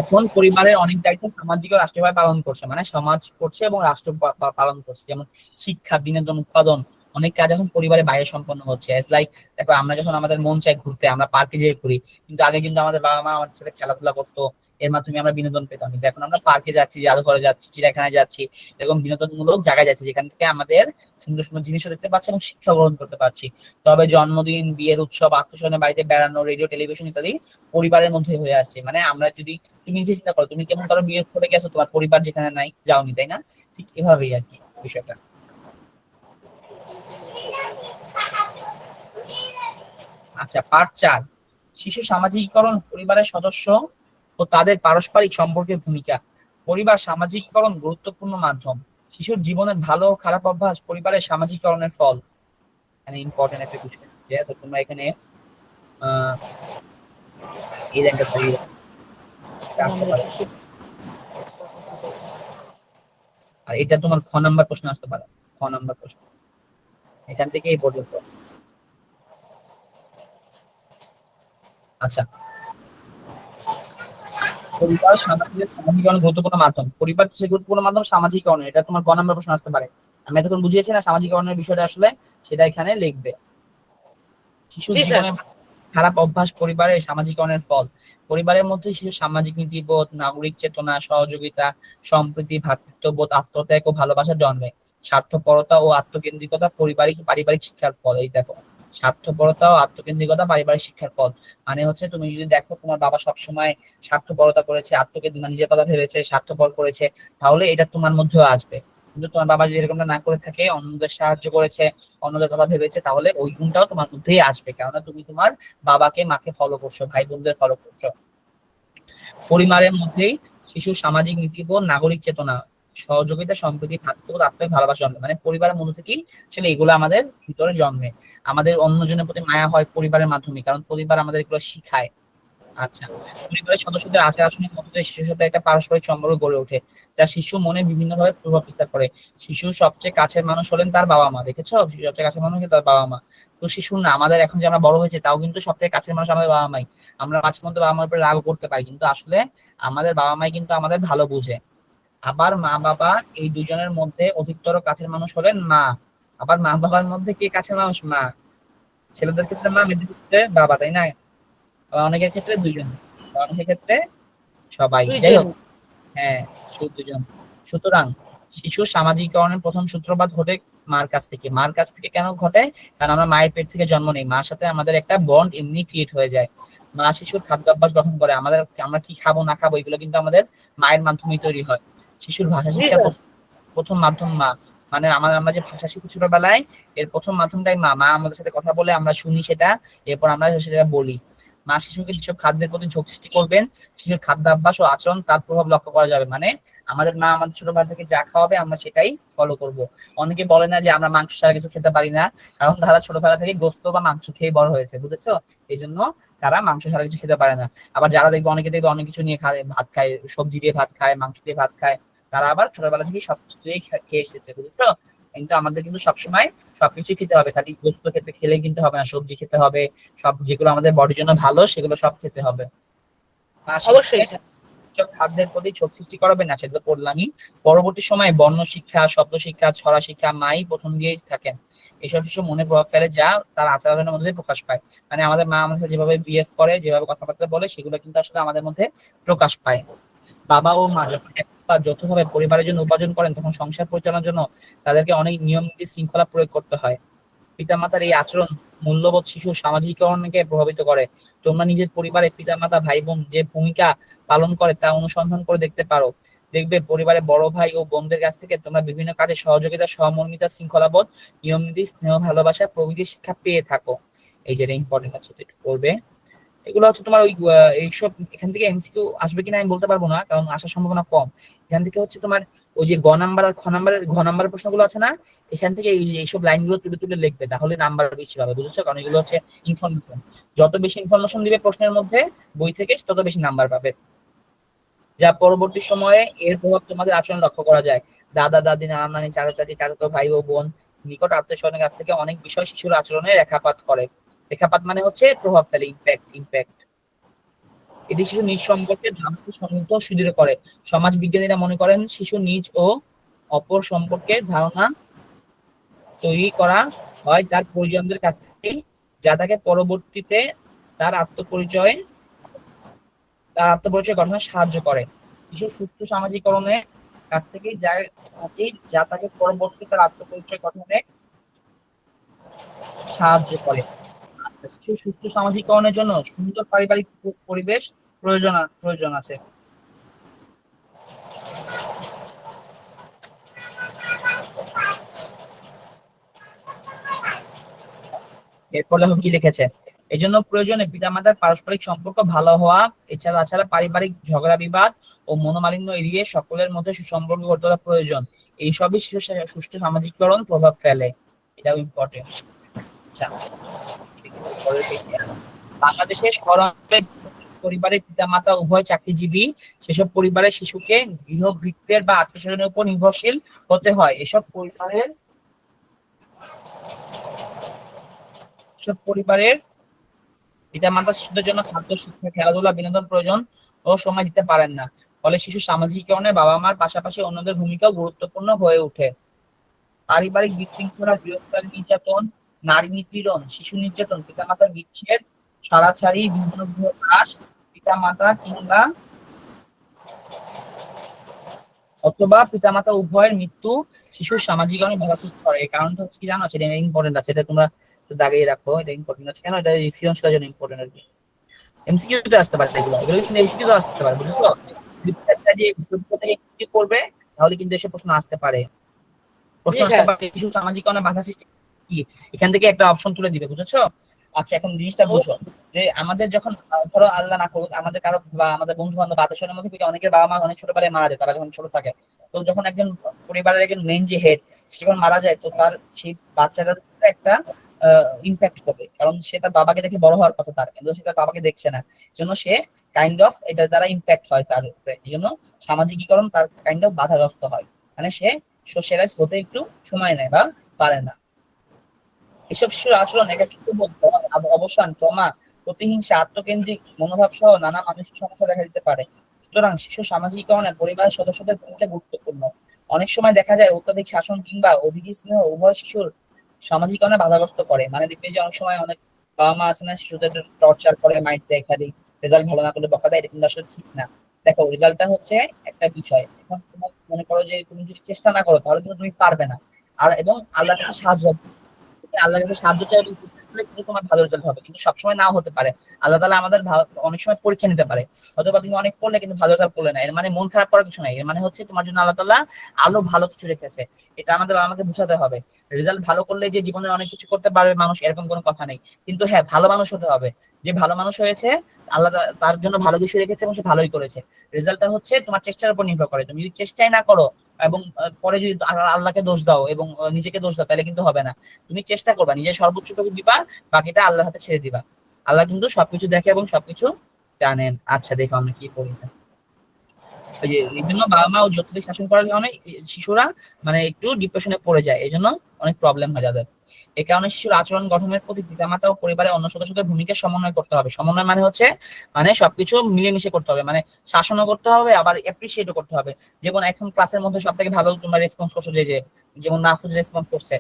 এখন পরিবারের অনেক দায়িত্ব সামাজিক ও রাষ্ট্রীয়ভাবে পালন করছে, মানে সমাজ করছে এবং রাষ্ট্র পালন করছে। যেমন শিক্ষা, বিনোদন, উৎপাদন অনেক কাজ এখন পরিবারের বাইরে সম্পন্ন হচ্ছে। এজ লাইক, দেখো আমরা যখন আমাদের মন চায় ঘুরতে, আমরা পার্কে যেয়ে ঘুরি, কিন্তু আগে কিন্তু আমাদের বাবা মা আমাদের সাথে খেলাধুলা করতো, এর মাধ্যমে আমরা বিনোদন পেতাম। কিন্তু এখন আমরা পার্কে যাচ্ছি, জাদুঘরে যাচ্ছি, চিড়িয়াখানায় যাচ্ছি, এরকম বিনোদনমূলক জায়গায় যাচ্ছি, যেখান থেকে আমাদের সুন্দর সুন্দর জিনিসও দেখতে পাচ্ছি এবং শিক্ষা গ্রহণ করতে পারছি। তবে জন্মদিন, বিয়ের উৎসব, আত্মীয় স্বজনের বাড়িতে বেড়ানো, রেডিও, টেলিভিশন ইত্যাদি পরিবারের মধ্যে হয়ে আসছে। মানে আমরা যদি, তুমি নিজে চিন্তা করো, তুমি কেমন কারো বিয়ে করে গেছো, তোমার পরিবার যেখানে নাই, যাওনি, তাই না? ঠিক এভাবেই আর কি বিষয়টা। আচ্ছা, পার্ট 4, শিশু সামাজিকীকরণ, পরিবারের সদস্য ও তাদের পারস্পরিক সম্পর্কের ভূমিকা। পরিবার সামাজিকীকরণ গুরুত্বপূর্ণ মাধ্যম। শিশুর জীবনের ভালো ও খারাপ অভ্যাস পরিবারের সামাজিকীকরণের ফল। এখানে ইম্পর্টেন্ট একটা বিষয় আছে, আচ্ছা তোমরা এখানে আহ এই লাইনটা দাঁড়িয়ে আসতে পারে, আর এটা তোমার খ নাম্বার প্রশ্ন আসতে পারে, খ নাম্বার প্রশ্ন এখান থেকে এই পর্যন্ত। আচ্ছা, পরিবার সামাজিকীকরণ গুরুত্বপূর্ণ মাধ্যম। পরিবার কিসের গুরুত্বপূর্ণ মাধ্যম? সামাজিকীকরণ। এটা তোমার গ নাম্বার প্রশ্ন আসতে পারে। আমি এতক্ষণ বুঝিয়েছি না সামাজিকীকরণের বিষয়টা, আসলে সেটা এখানে লিখবে। শিশুর জি স্যার। জীবনে খারাপ অভ্যাস পরিবারের সামাজিকরণের ফল। পরিবারের মধ্যে শিশুর সামাজিক নীতিবোধ, নাগরিক চেতনা, সহযোগিতা, সম্প্রীতি, ভ্রাতৃত্ববোধ, আত্মত্যাগ ও ভালোবাসা জন্মে। স্বার্থপরতা ও আত্মকেন্দ্রিকতা পারিবারিক শিক্ষার ফল। এই দেখো, স্বার্থপরতা ও আত্মকেন্দ্রিকতা পারিবারিক শিক্ষার ফল। মানে হচ্ছে তুমি যদি দেখো তোমার বাবা সবসময় স্বার্থপরতা করেছে, আত্মকেন্দ্রিক, মানে নিজের কথা ভেবেছে, স্বার্থপর করেছে, তাহলে এটা তোমার মধ্যেও আসবে। কিন্তু তোমার বাবা যদি এরকমটা না করে থাকে, অন্যদের সাহায্য করেছে, অন্যদের কথা ভেবেছে, তাহলে ওই গুণটাও তোমার মধ্যেই আসবে, কেননা তুমি তোমার বাবাকে, মাকে ফলো করছো, ভাই বোনদের ফলো করছো। পরিবারের মধ্যেই শিশুর সামাজিক নীতিবোধ, নাগরিক চেতনা, সহযোগিতা, সম্প্রীতি, ভ্রাতৃত্ববোধ, আত্মীয় ভালোবাসা জন্মে। মানে পরিবারের মধ্যে থেকেই আসলে এগুলো আমাদের ভিতরে জন্মে। আমাদের অন্যজনের প্রতি মায়া হয় পরিবারের মাধ্যমে, কারণ পরিবার আমাদের এগুলো শিখায়। আচ্ছা, পরিবারের সদস্যদের আচার আচরণের মধ্যে দিয়ে শিশুর সাথে একটা পারস্পরিক সম্পর্ক গড়ে ওঠে, যা শিশু মনে বিভিন্নভাবে প্রভাব বিস্তার করে। শিশুর সবচেয়ে কাছের মানুষ হলেন তার বাবা মা। দেখেছো, শিশুর সবচেয়ে কাছের মানুষ হচ্ছে তার বাবা মা। তো শিশুর না, আমাদের এখন যে আমরা বড় হয়েছে, তাও কিন্তু সবথেকে কাছের মানুষ আমাদের বাবা মাই। আমরা মাঝে মধ্যে বাবা মার উপরে রাগ করতে পারি, কিন্তু আসলে আমাদের বাবা মাই কিন্তু আমাদের ভালো বুঝে। আবার মা বাবা, এই দুজনের মধ্যে অধিকতর কাছের মানুষ হলেন মা। আবার মা বাবার মধ্যে কে কাছের মানুষ? মা। ছেলেদের ক্ষেত্রে মা, মেয়েদের ক্ষেত্রে বাবা, তাই না? আবার অনেকের ক্ষেত্রে দুইজন, আবার অনেকের ক্ষেত্রে সবাই। যাই দুইজন। হোক, হ্যাঁ, শুধু দুজন। সুতরাং শিশুর সামাজিকীকরণের প্রথম সূত্রপাত ঘটে মার কাছ থেকে। মার কাছ থেকে কেন ঘটে? কারণ আমরা মায়ের পেট থেকে জন্ম নেই, মার সাথে আমাদের একটা বন্ড এমনি ক্রিয়েট হয়ে যায়। মা শিশুর খাদ্যাভ্যাস গঠন করে, আমাদের আমরা কি খাবো না খাবো এগুলো কিন্তু আমাদের মায়ের মাধ্যমেই তৈরি হয়। শিশুর ভাষা জি শিক্ষার স্যার। প্রথম মাধ্যম মা। মানে আমরা যে ভাষা শিখি ছোটবেলায়, এর প্রথম মাধ্যমটাই মা। মা আমাদের সাথে কথা বলে, আমরা শুনি সেটা, এরপর আমরা সেটা বলি। মা শিশুকে যেসব খাদ্যের প্রতি ঝোঁক সৃষ্টি করবেন, শিশুর খাদ্যাভ্যাস ও আচরণ তার প্রভাব লক্ষ্য করা যাবে। মানে আমাদের মা আমাদের ছোটবেলা থেকে যা খাওয়াবে আমরা সেটাই ফলো করব। অনেকে বলে না যে আমরা মাংস ছাড়া কিছু খেতে পারি না, কারণ তারা ছোটবেলা থেকে গোস্ত বা মাংস খেয়ে বড় হয়েছে, বুঝেছো? এই জন্য তারা মাংস ছাড়া কিছু খেতে পারে না। আবার যারা দেখবে, অনেকে দেখবে অনেক কিছু নিয়ে খায়, ভাত খায়, সবজি দিয়ে ভাত খায়, মাংস দিয়ে ভাত খায়, তারা আবার ছোটবেলা থেকেই সবকিছুই খেয়ে এসেছে, বুঝছো? কিন্তু আমাদের কিন্তু সবসময় সবকিছু খেতে হবে, খালি গোস্ত খেলে কিন্তু হবে না, সবজি খেতে হবে, সব যেগুলো আমাদের বডির জন্য ভালো সেগুলো সব খেতে হবে। আর শিশুকে অবশ্যই স্যার। যেসব খাদ্যের প্রতি ঝোঁক সৃষ্টি করবে না, সেগুলো পড়লামই। পরবর্তী সময়ে বর্ণ শিক্ষা, শব্দ শিক্ষা, ছড়া শিক্ষা মাই প্রথম দিয়েই থাকেন। এসব শিশু মনে প্রভাব ফেলে, যা তার আচার আচরণের মধ্যে দিয়ে প্রকাশ পায়। মানে আমাদের মা আমাদের সাথে যেভাবে বিহেভ করে, যেভাবে কথাবার্তা বলে, সেগুলো কিন্তু আসলে আমাদের মধ্যে প্রকাশ পায়। বাবা ও মা যখন একবার যৌথভাবে পরিবারের জন্য উপার্জন করেন, তখন সংসার পরিচালনার জন্য তাদেরকে অনেক নিয়ম নীতি শৃঙ্খলা প্রয়োগ করতে হয়। পিতামাতার এই আচরণ মূল্যবোধ শিশুর সামাজিকীকরণকে প্রভাবিত করে। তোমরা নিজের পরিবারে পিতামাতা, ভাই বোন যে ভূমিকা পালন করে তা অনুসন্ধান করে দেখতে পারো। দেখবে পরিবারে বড় ভাই ও বোনদের কাছ থেকে তোমরা বিভিন্ন কাজে সহযোগিতা, সহমর্মিতা, শৃঙ্খলাবোধ, নিয়ম নীতি, স্নেহ, ভালোবাসা প্রভৃতি শিক্ষা পেয়ে থাকো। এই যে ইম্পর্টেন্ট আছে, একটু করবে। এগুলো হচ্ছে তোমার ওই এইসব এখান থেকে এমসিকিউ আসবে কিনা আমি বলতে পারবো না, কারণ আসার সম্ভাবনা কম। এখান থেকে হচ্ছে তোমার ওই যে গ নাম্বার আর ঘ নাম্বারের প্রশ্নগুলো আছে না, এখান থেকে এই যে এইসব লাইনগুলো তুলে তুলে লিখবে, তাহলে নাম্বার বেশি পাবে, বুঝেছো? কারণ এগুলো হচ্ছে ইনফরমেশন। যত বেশি ইনফরমেশন দিবে প্রশ্নের মধ্যে বই থেকে, তত বেশি নাম্বার পাবে। যা পরবর্তী সময়ে এর প্রভাব তোমাদের আচরণ লক্ষ্য করা যায়। দাদা দাদি, নানা নানি, চাচা চাচি, চাচাতো ভাই ও বোন, নিকট আত্মীয় স্বজনের কাছ থেকে অনেক বিষয় শিশুর আচরণে রেখাপাত করে। রেখাপাত মানে হচ্ছে প্রভাব ফেলে, ইম্প্যাক্ট। এটি শিশু নিজ সম্পর্কে ধারণা সমৃদ্ধ সুদৃঢ় করে। সমাজ বিজ্ঞানীরা মনে করেন শিশু নিজ ও অপর সম্পর্কে ধারণা তৈরি করা হয় তার পরিজনদের কাছ থেকে, যা তাকে পরবর্তীতে তার আত্মপরিচয় গঠনে সাহায্য করে। শিশুর সুষ্ঠু সামাজিকরণের কাছ থেকে যা তাকে পরবর্তীতে তার আত্মপরিচয় গঠনে সাহায্য করে। শিশুর সুষ্ঠু সামাজিকরণের জন্য সুন্দর পারিবারিক পরিবেশ প্রয়োজন আছে। এরপর দেখো কি লিখেছে, এই জন্য প্রয়োজনে পিতামাতার পারস্পরিক সম্পর্ক ভালো হওয়া, তাছাড়া পারিবারিক ঝগড়া বিবাদ ও মনোমালিন্য এড়িয়ে সকলের মধ্যে সুসম্পর্ক গড়ে তোলা প্রয়োজন। এইসবই শিশুর সুষ্ঠু সামাজিকীকরণ প্রভাব ফেলে। এটাও ইম্পর্টেন্ট। বাংলাদেশের শহরাঞ্চলে পরিবারের পিতামাতা উভয় চাকরিজীবী, সেসব পরিবারের শিশুকে গৃহভৃত্যের বা আত্মীয় স্বজনের উপর নির্ভরশীল হতে হয়। এসব পরিবারের পিতামাতা শিশুদের জন্য খাদ্য, শিক্ষা, খেলাধুলা, বিনোদন প্রয়োজন ও সময় দিতে পারেন না। ফলে শিশু সামাজিকীকরণে বাবা মার পাশাপাশি অন্যদের ভূমিকাও গুরুত্বপূর্ণ হয়ে ওঠে। পারিবারিক বিশৃঙ্খলা, গৃহস্থালী নির্যাতন, নারী নিপীড়ন, শিশু নির্যাতন, পিতামাতার বিচ্ছেদ, ছাড়াছাড়ি, বিভিন্ন গৃহহ্রাস, পিতামাতা কিংবা অথবা পিতামাতা উভয়ের মৃত্যু শিশুর সামাজিকরণে বাধা সৃষ্টি করে। এই কারণটা হচ্ছে কি জানো, সেটা ইম্পর্টেন্ট আছে, এটা তোমরা দাগিয়ে রাখো। এটা ইম্পর্টেন্ট আছে কেন, এটা সৃজনশীলের জন্য ইম্পর্টেন্ট আর কি। এমসিকিউ তে আসতে পারে এগুলো কিন্তু এমসিকিউ তে আসতে পারে, বুঝছো? এমসিকিউ করবে তাহলে কিন্তু এসব প্রশ্ন আসতে পারে। প্রশ্ন আসতে পারে শিশু সামাজিকরণে বাধা সৃষ্টি কি, এখান থেকে একটা অপশন তুলে দিবে, বুঝেছো? আচ্ছা, এখন জিনিসটা বুঝো যে আমাদের যখন ধরো আল্লাহ না করুক আমাদের কারো বা আমাদের বন্ধু বান্ধব আত্মীয়ের মধ্যে থেকে অনেকের বাবা মা অনেক ছোটবেলায় মারা যায়, তারা যখন ছোট থাকে। তো যখন একজন পরিবারের একজন মেইন যে হেড সে যখন মারা যায়, তো তার সেই বাচ্চাটার একটা ইম্প্যাক্ট হবে, কারণ সে তার বাবাকে দেখে বড় হওয়ার কথা, তার কিন্তু সে তার বাবাকে দেখছে না, জন্য সে কাইন্ড অফ এটা দ্বারা ইম্প্যাক্ট হয় তার উপরে। এই জন্য সামাজিকীকরণ তার কাইন্ড অফ বাধাগ্রস্ত হয়, মানে সে সোশ্যালাইজ হতে একটু সময় নেয় বা পারে না। এসব শিশুর আচরণ একাকিত্ববোধ, অবসান, ট্রমা, প্রতিহিংসা, আত্মকেন্দ্রিক মনোভাব সহ নানা মানসিক সমস্যা দেখা দিতে পারে। সুতরাং শিশু সামাজিকীকরণে পরিবারের সদস্যদের ভূমিকা গুরুত্বপূর্ণ। অনেক সময় দেখা যায় অত্যাধিক শাসন কিংবা অধিক স্নেহ উভয় শিশুর সামাজিকীকরণে বাধাগ্রস্ত করে। মানে দেখবে যে অনেক সময় অনেক বাবা মা আছে না, শিশুদের টর্চার করে, মাইট দেয়, খালি রেজাল্ট ভালো না করলে বকা দেয়, এটা কিন্তু আসলে ঠিক না। দেখো, রেজাল্টটা হচ্ছে একটা বিষয়, এখন তোমার মনে করো যে তুমি যদি চেষ্টা না করো তাহলে কিন্তু তুমি পারবে না। আর এবং আল্লাহর কাছে সাহায্য, আল্লাহর কাছে সাহায্য চাইলে কিন্তু তোমার ভালো রেজাল্ট হবে, কিন্তু সবসময় নাও হতে পারে। আল্লাহ তাআলা আমাদের অনেক সময় পরীক্ষা নিতে পারে, হয়তোবা তুমি অনেক পড়লে কিন্তু ভালো রেজাল্ট করলে না, এর মানে মন খারাপ করার কিছু নাই। এর মানে হচ্ছে তোমার জন্য আল্লাহ তাআলা আলো ভালো কিছু রেখেছে, এটা আমাদের আমাকে বোঝাতে হবে। রেজাল্ট ভালো করলে যে জীবনে অনেক কিছু করতে পারবে মানুষ, এরকম কোনো কথা নেই। কিন্তু হ্যাঁ, ভালো মানুষ হতে হবে। যে ভালো মানুষ হয়েছে আল্লাহ তার জন্য ভালো কিছু রেখেছে এবং সে ভালোই করেছে। রেজাল্টটা হচ্ছে তোমার চেষ্টার উপর নির্ভর করে। তুমি যদি চেষ্টাই না করো এবং পরে যদি আল্লাহকে দোষ দাও এবং নিজেকে দোষ দাও, তাহলে কিন্তু হবে না। তুমি চেষ্টা করবা, নিজের সর্বোচ্চটুকু দিবা, বাকিটা আল্লাহর হাতে ছেড়ে দিবা। আল্লাহ কিন্তু সবকিছু দেখে এবং সবকিছু জানেন। আচ্ছা, দেখো আমরা কি পড়ি। ওই যে বিভিন্ন বাবা মা ও যতদিন শাসন করার কারণে শিশুরা মানে একটু ডিপ্রেশনে পড়ে যায়, এই জন্য অনেক প্রবলেম হয় যাদের। এই কারণে শিশুর আচরণ গঠনের প্রতি পিতামাতা ও পরিবারের অন্য সদস্যদের ভূমিকা সমন্বয় করতে হবে। সমন্বয় মানে হচ্ছে মানে সবকিছু মিলেমিশে করতে হবে, মানে শাসনও করতে হবে আবার অ্যাপ্রিসিয়েটও করতে হবে। যেমন এখন ক্লাসের মধ্যে সব থেকে ভালো তোমরা রেসপন্স করছো, যেমন মাহফুজ রেসপন্স করছে,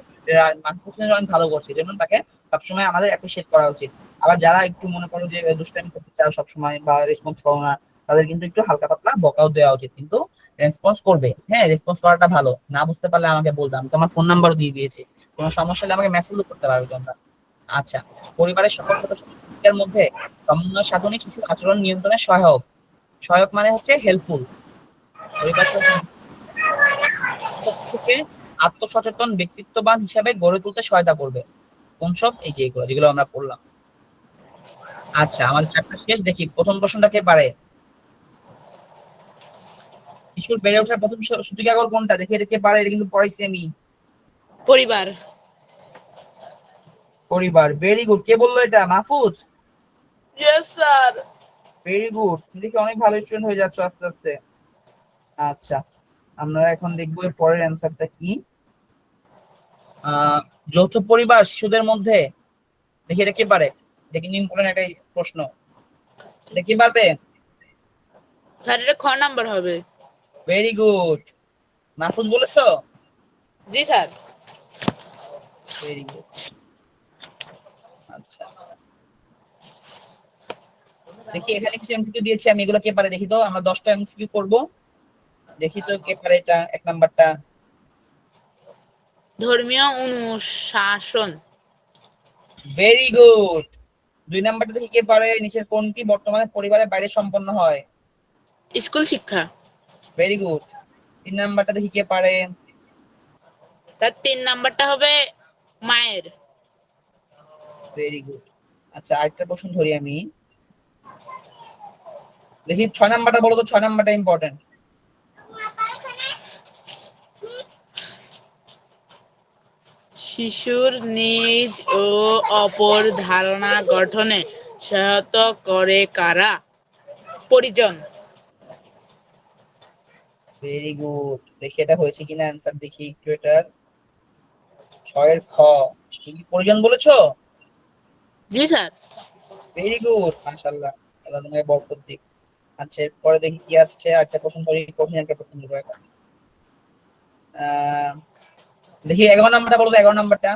মাহফুজ অনেক ভালো করছে, যেমন তাকে সবসময় আমাদের অ্যাপ্রিসিয়েট করা উচিত। আবার যারা একটু মনে করো যে দুষ্টামি করতে চাও সবসময় বা রেসপন্স করো না, তাদের কিন্তু একটু হালকা পাতলা বকাও দেওয়া উচিত, কিন্তু রেসপন্স করবে। হ্যাঁ, রেসপন্স করাটা ভালো। না বুঝতে পারলে আমাকে বলবে, আমি তোমার ফোন নাম্বারও দিয়ে দিয়েছি, কোনো সমস্যা হলে আমাকে মেসেজও করতে পারবে তোমরা। আচ্ছা, পরিবারের সকল সদস্যের মধ্যে সমন্বয় সাধনে শিশুর আচরণ নিয়ন্ত্রণে সহায়ক। সহায়ক মানে হচ্ছে হেল্পফুল। পরিবার থেকে আত্মসচেতন ব্যক্তিত্ববান হিসাবে গড়ে তুলতে সহায়তা করবে। কোন সব? এই যে এগুলো যেগুলো আমরা পড়লাম। আচ্ছা, আমাদের চ্যাপ্টার শেষ। দেখি প্রথম প্রশ্নটা কে পারে। শিশুর বেড়ে ওঠার প্রথম সূতিকাগর কোনটা? দেখি এটা কে পারে। এটা কিন্তু পড়াইছি আমি। পরিবার। পরিবার, ভেরি গুড। কে বললো এটা? Mahfuz. Yes sir. Very good, দেখি অনেক ভালো স্টুডেন্ট হয়ে যাচ্ছে আস্তে আস্তে। আচ্ছা, আমরা এখন দেখবো এর পরের অ্যান্সারটা কি। যৌথ পরিবার শিশুদের মধ্যে, দেখি এটা কে পারে। দেখি ইম্পর্টেন্ট একটা প্রশ্ন, এটা কে পারবে? স্যার এটা খ নাম্বার হবে। ভেরি গুড, মাহফুজ বলেছো। জি স্যার। Very good. আচ্ছা, দেখি এখানে কিছু এমসিকিউ দিয়েছি আমি, এগুলো কে পারে দেখি তো। আমরা 10টা এমসিকিউ করব, দেখি তো কে পারে এটা। এক নাম্বারটা, ধর্মীয় অনুশাসন। Very good. 2 নাম্বারটা দেখি কে পারে। নিচের কোনটি বর্তমানে পরিবারের বাইরে সম্পন্ন হয়? স্কুল শিক্ষা। Very good. 3 নাম্বারটা দেখি কে পারে। তার 3 নাম্বারটা হবে মায়ের। Very good. আচ্ছা, আরেকটা প্রশ্ন ধরি আমি, দেখি 6 নাম্বারটা বলো তো। 6 নাম্বারটা ইম্পর্টেন্ট। শিশুর নিজ ও অপর ধারণা গঠনে সহায়তা করে কারা? পরিজন। Very good. দেখি এটা হয়েছে কিনা অ্যান্সার, দেখি একটু এটার। 6 এর খ, তুমি পরিজন বলেছো। জি স্যার। ভেরি গুড, মাশাআল্লাহ, আল্লাহ তোমাকে বরকত দিক। আচ্ছা, এরপরে দেখি কি আছে। আরেকটা প্রশ্ন করি, কঠিন একটা প্রশ্ন দেবো এখন। আহ, দেখি 11 নাম্বারটা বলো তো। 11 নাম্বারটা।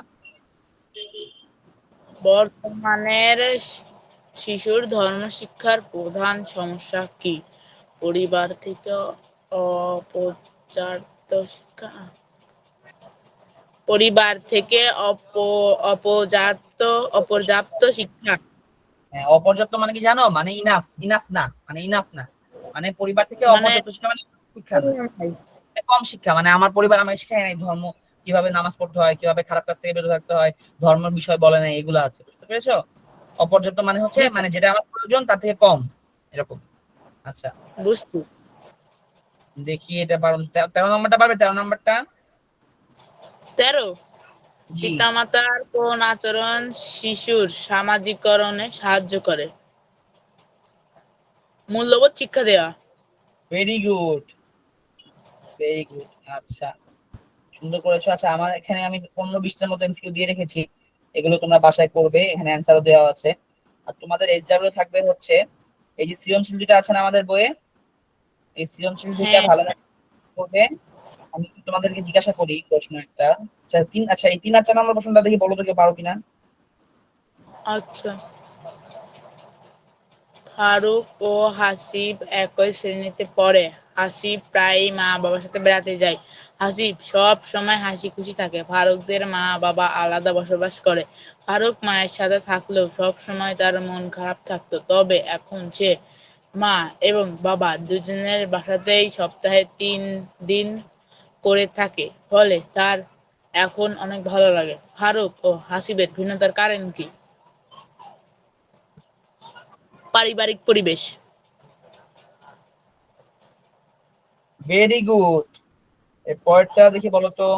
বর্তমানের শিশুর ধর্ম শিক্ষার প্রধান সমস্যা কি? পরিবার থেকে অপর্যাপ্ত শিক্ষা। পরিবার থেকে অপর্যাপ্ত শিক্ষা। হ্যাঁ, অপর্যাপ্ত মানে কি জানো? মানে ইনাফ। ইনাফ না, মানে ইনাফ না, মানে পরিবার থেকে মানে অপর্যাপ্ত শিক্ষা মানে শিক্ষা না, মানে কম শিক্ষা। মানে আমার পরিবার আমাকে শেখায় নাই ধর্ম, কিভাবে নামাজ পড়তে হয়, কিভাবে খারাপ কাজ থেকে বেরোতে থাকতে হয়, ধর্মের বিষয় বলে নাই, এগুলো আছে। বুঝতে পেরেছো? অপর্যাপ্ত মানে হচ্ছে জি মানে যেটা আমার প্রয়োজন তার থেকে কম, এরকম। আচ্ছা, বুঝছি। দেখি এটা পারো। 13 নাম্বারটা পারবে? 13 নাম্বারটা। 13। জি, পিতামাতার কোন আচরণ শিশুর সামাজিকরণে সাহায্য করে? মূল্যবোধ শিক্ষা দেওয়া। Very good, very good. আচ্ছা, সুন্দর করেছো। আচ্ছা, আমার এখানে আমি 15-20টার মতো এমসিকিউ দিয়ে রেখেছি, এগুলো তোমরা বাসায় করবে, এখানে অ্যান্সারও দেওয়া আছে। আর তোমাদের এক্সামে থাকবে হচ্ছে এই যে সৃজনশীল দুইটা আছে না আমাদের বইয়ে, এই সৃজনশীল দুইটা হ্যাঁ। ভালো করবে। আমি তোমাদেরকে জিজ্ঞাসা করি প্রশ্ন একটা। আচ্ছা, এই 3 আর 4 নম্বর প্রশ্নটা দেখি বলো তো কেউ পারো কিনা। আচ্ছা। ফারুক ও হাসিব একই শ্রেণীতে পড়ে। হাসিব প্রায়ই মা বাবার সাথে বেড়াতে যায়। হাসিব সব সময় হাসি খুশি থাকে। ফারুকদের মা বাবা আলাদা বসবাস করে। ফারুক মায়ের সাথে থাকলেও সব সময় তার মন খারাপ থাকতো। তবে এখন সে মা এবং বাবা দুজনের বাসাতেই সপ্তাহে 3 দিন করে থাকে। ফলে তার এখন অনেক ভালো লাগে। ফারুক ও হাসিবের ভিন্নতার কারণ কি? পারিবারিক পরিবেশ। Very good. এর পরেরটা দেখি বলো তো।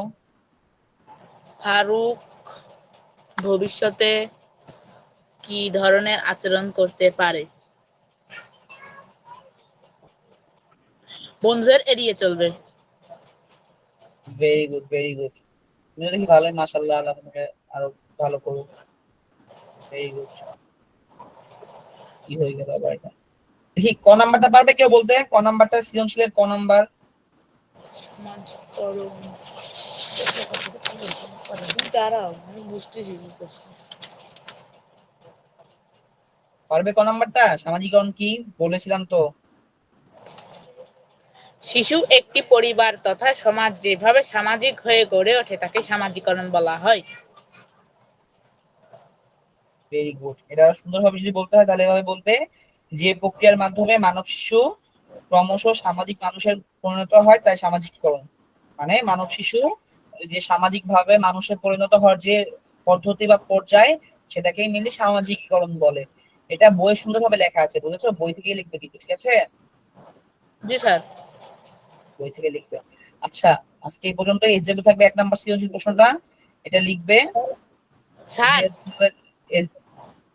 ফারুক ভবিষ্যতে কি ধরনের আচরণ করতে পারে? বন্ধুদের এড়িয়ে চলবে। Very good, very good. তুমি দেখি ভালোই, মাশাআল্লাহ, আল্লাহ তোমাকে আরো ভালো করুক। Very good. কি হয়ে গেল আবার এটা। দেখি ক নাম্বারটা পারবে কেউ বলতে? ক নাম্বারটা সৃজনশীলের ক নাম্বার। সমাজকরণ। দাঁড়াও আমি বুঝতেছি কি করছি। পারবে ক নাম্বারটা? সামাজিকরণ কি বলেছিলাম তো। শিশু একটি পরিবার তথা সমাজ যেভাবে সামাজিক হয়ে গড়ে ওঠে তাকে সামাজিকরণ বলা হয়। Very good. এটা সুন্দরভাবে যদি বলতে হয় তাহলে এভাবে বলবে, যে প্রক্রিয়ার মাধ্যমে মানব শিশু ক্রমশ সামাজিক মানুষের পরিণত হয় তাই সামাজিকীকরণ। মানে মানব শিশু যে সামাজিক ভাবে মানুষের পরিণত হওয়ার যে পদ্ধতি বা পর্যায়, সেটাকেই মেনলি সামাজিকীকরণ বলে। এটা বই সুন্দরভাবে লেখা আছে, বুঝেছো? বই থেকে লিখবে কিন্তু, ঠিক আছে? জি স্যার। বই থেকে লিখবে। আচ্ছা, আজকে এই পর্যন্ত। এক্সামে থাকবে 1 নম্বর সৃজনশীল প্রশ্নটা, এটা লিখবে। স্যার,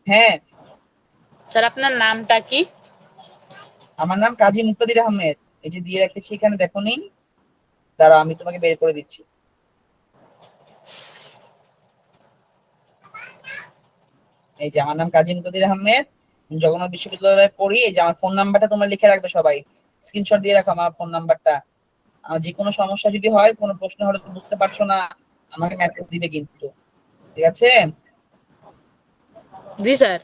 হ্যাঁ, স্যার আপনার নামটা কি? আমার নাম কাজী মুক্তাদির আহমেদ। এই যে দিয়ে রেখেছি এখানে, দেখো নি? দাঁড়াও, আমি তোমাকে বের করে দিচ্ছি। এই যে আমার নাম কাজী মুক্তাদির আহমেদ, জগন্নাথ বিশ্ববিদ্যালয়ে পড়ি। এই যে আমার ফোন নাম্বারটা তোমরা লিখে রাখবে সবাই, স্ক্রিনশট দিয়ে রাখো আমার ফোন নাম্বারটা। যে কোনো সমস্যা যদি হয়, কোনো প্রশ্ন হলে তো বুঝতে পারছো না, আমাকে মেসেজ দিবে কিন্তু, ঠিক আছে? জি স্যার।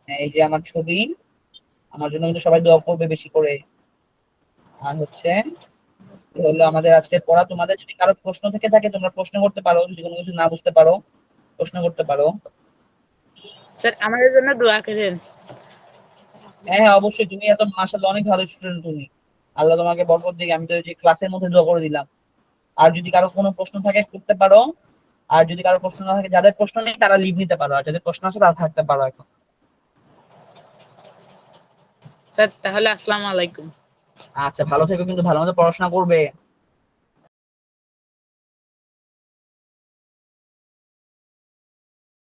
এই যে আমার ছবি, আমার জন্য কিন্তু সবাই দোয়া করবে বেশি করে। আর হচ্ছে, এই হলো আমাদের আজকের পড়া। তোমাদের যদি কারো প্রশ্ন থেকে থাকে তোমরা প্রশ্ন করতে পারো, যদি কোনো কিছু না বুঝতে পারো প্রশ্ন করতে পারো। স্যার আমাদের জন্য দোয়া করেন। হ্যাঁ হ্যাঁ, অবশ্যই। তুমি এত মাশাআল্লাহ অনেক ভালো স্টুডেন্ট তুমি, আল্লাহ তোমাকে বরকত দিক। আমি তো এই যে ক্লাসের মধ্যে দোয়া করে দিলাম। আর যদি কারো কোনো প্রশ্ন থাকে করতে পারো। আর যদি কারো প্রশ্ন না থাকে, যাদের প্রশ্ন নেই তারা লিভ নিতে পারো, আর যাদের প্রশ্ন আছে তারা থাকতে পারো এখন। স্যার তাহলে আসসালামু আলাইকুম। আচ্ছা, ভালো থেকো কিন্তু, ভালো মতো পড়াশোনা করবে।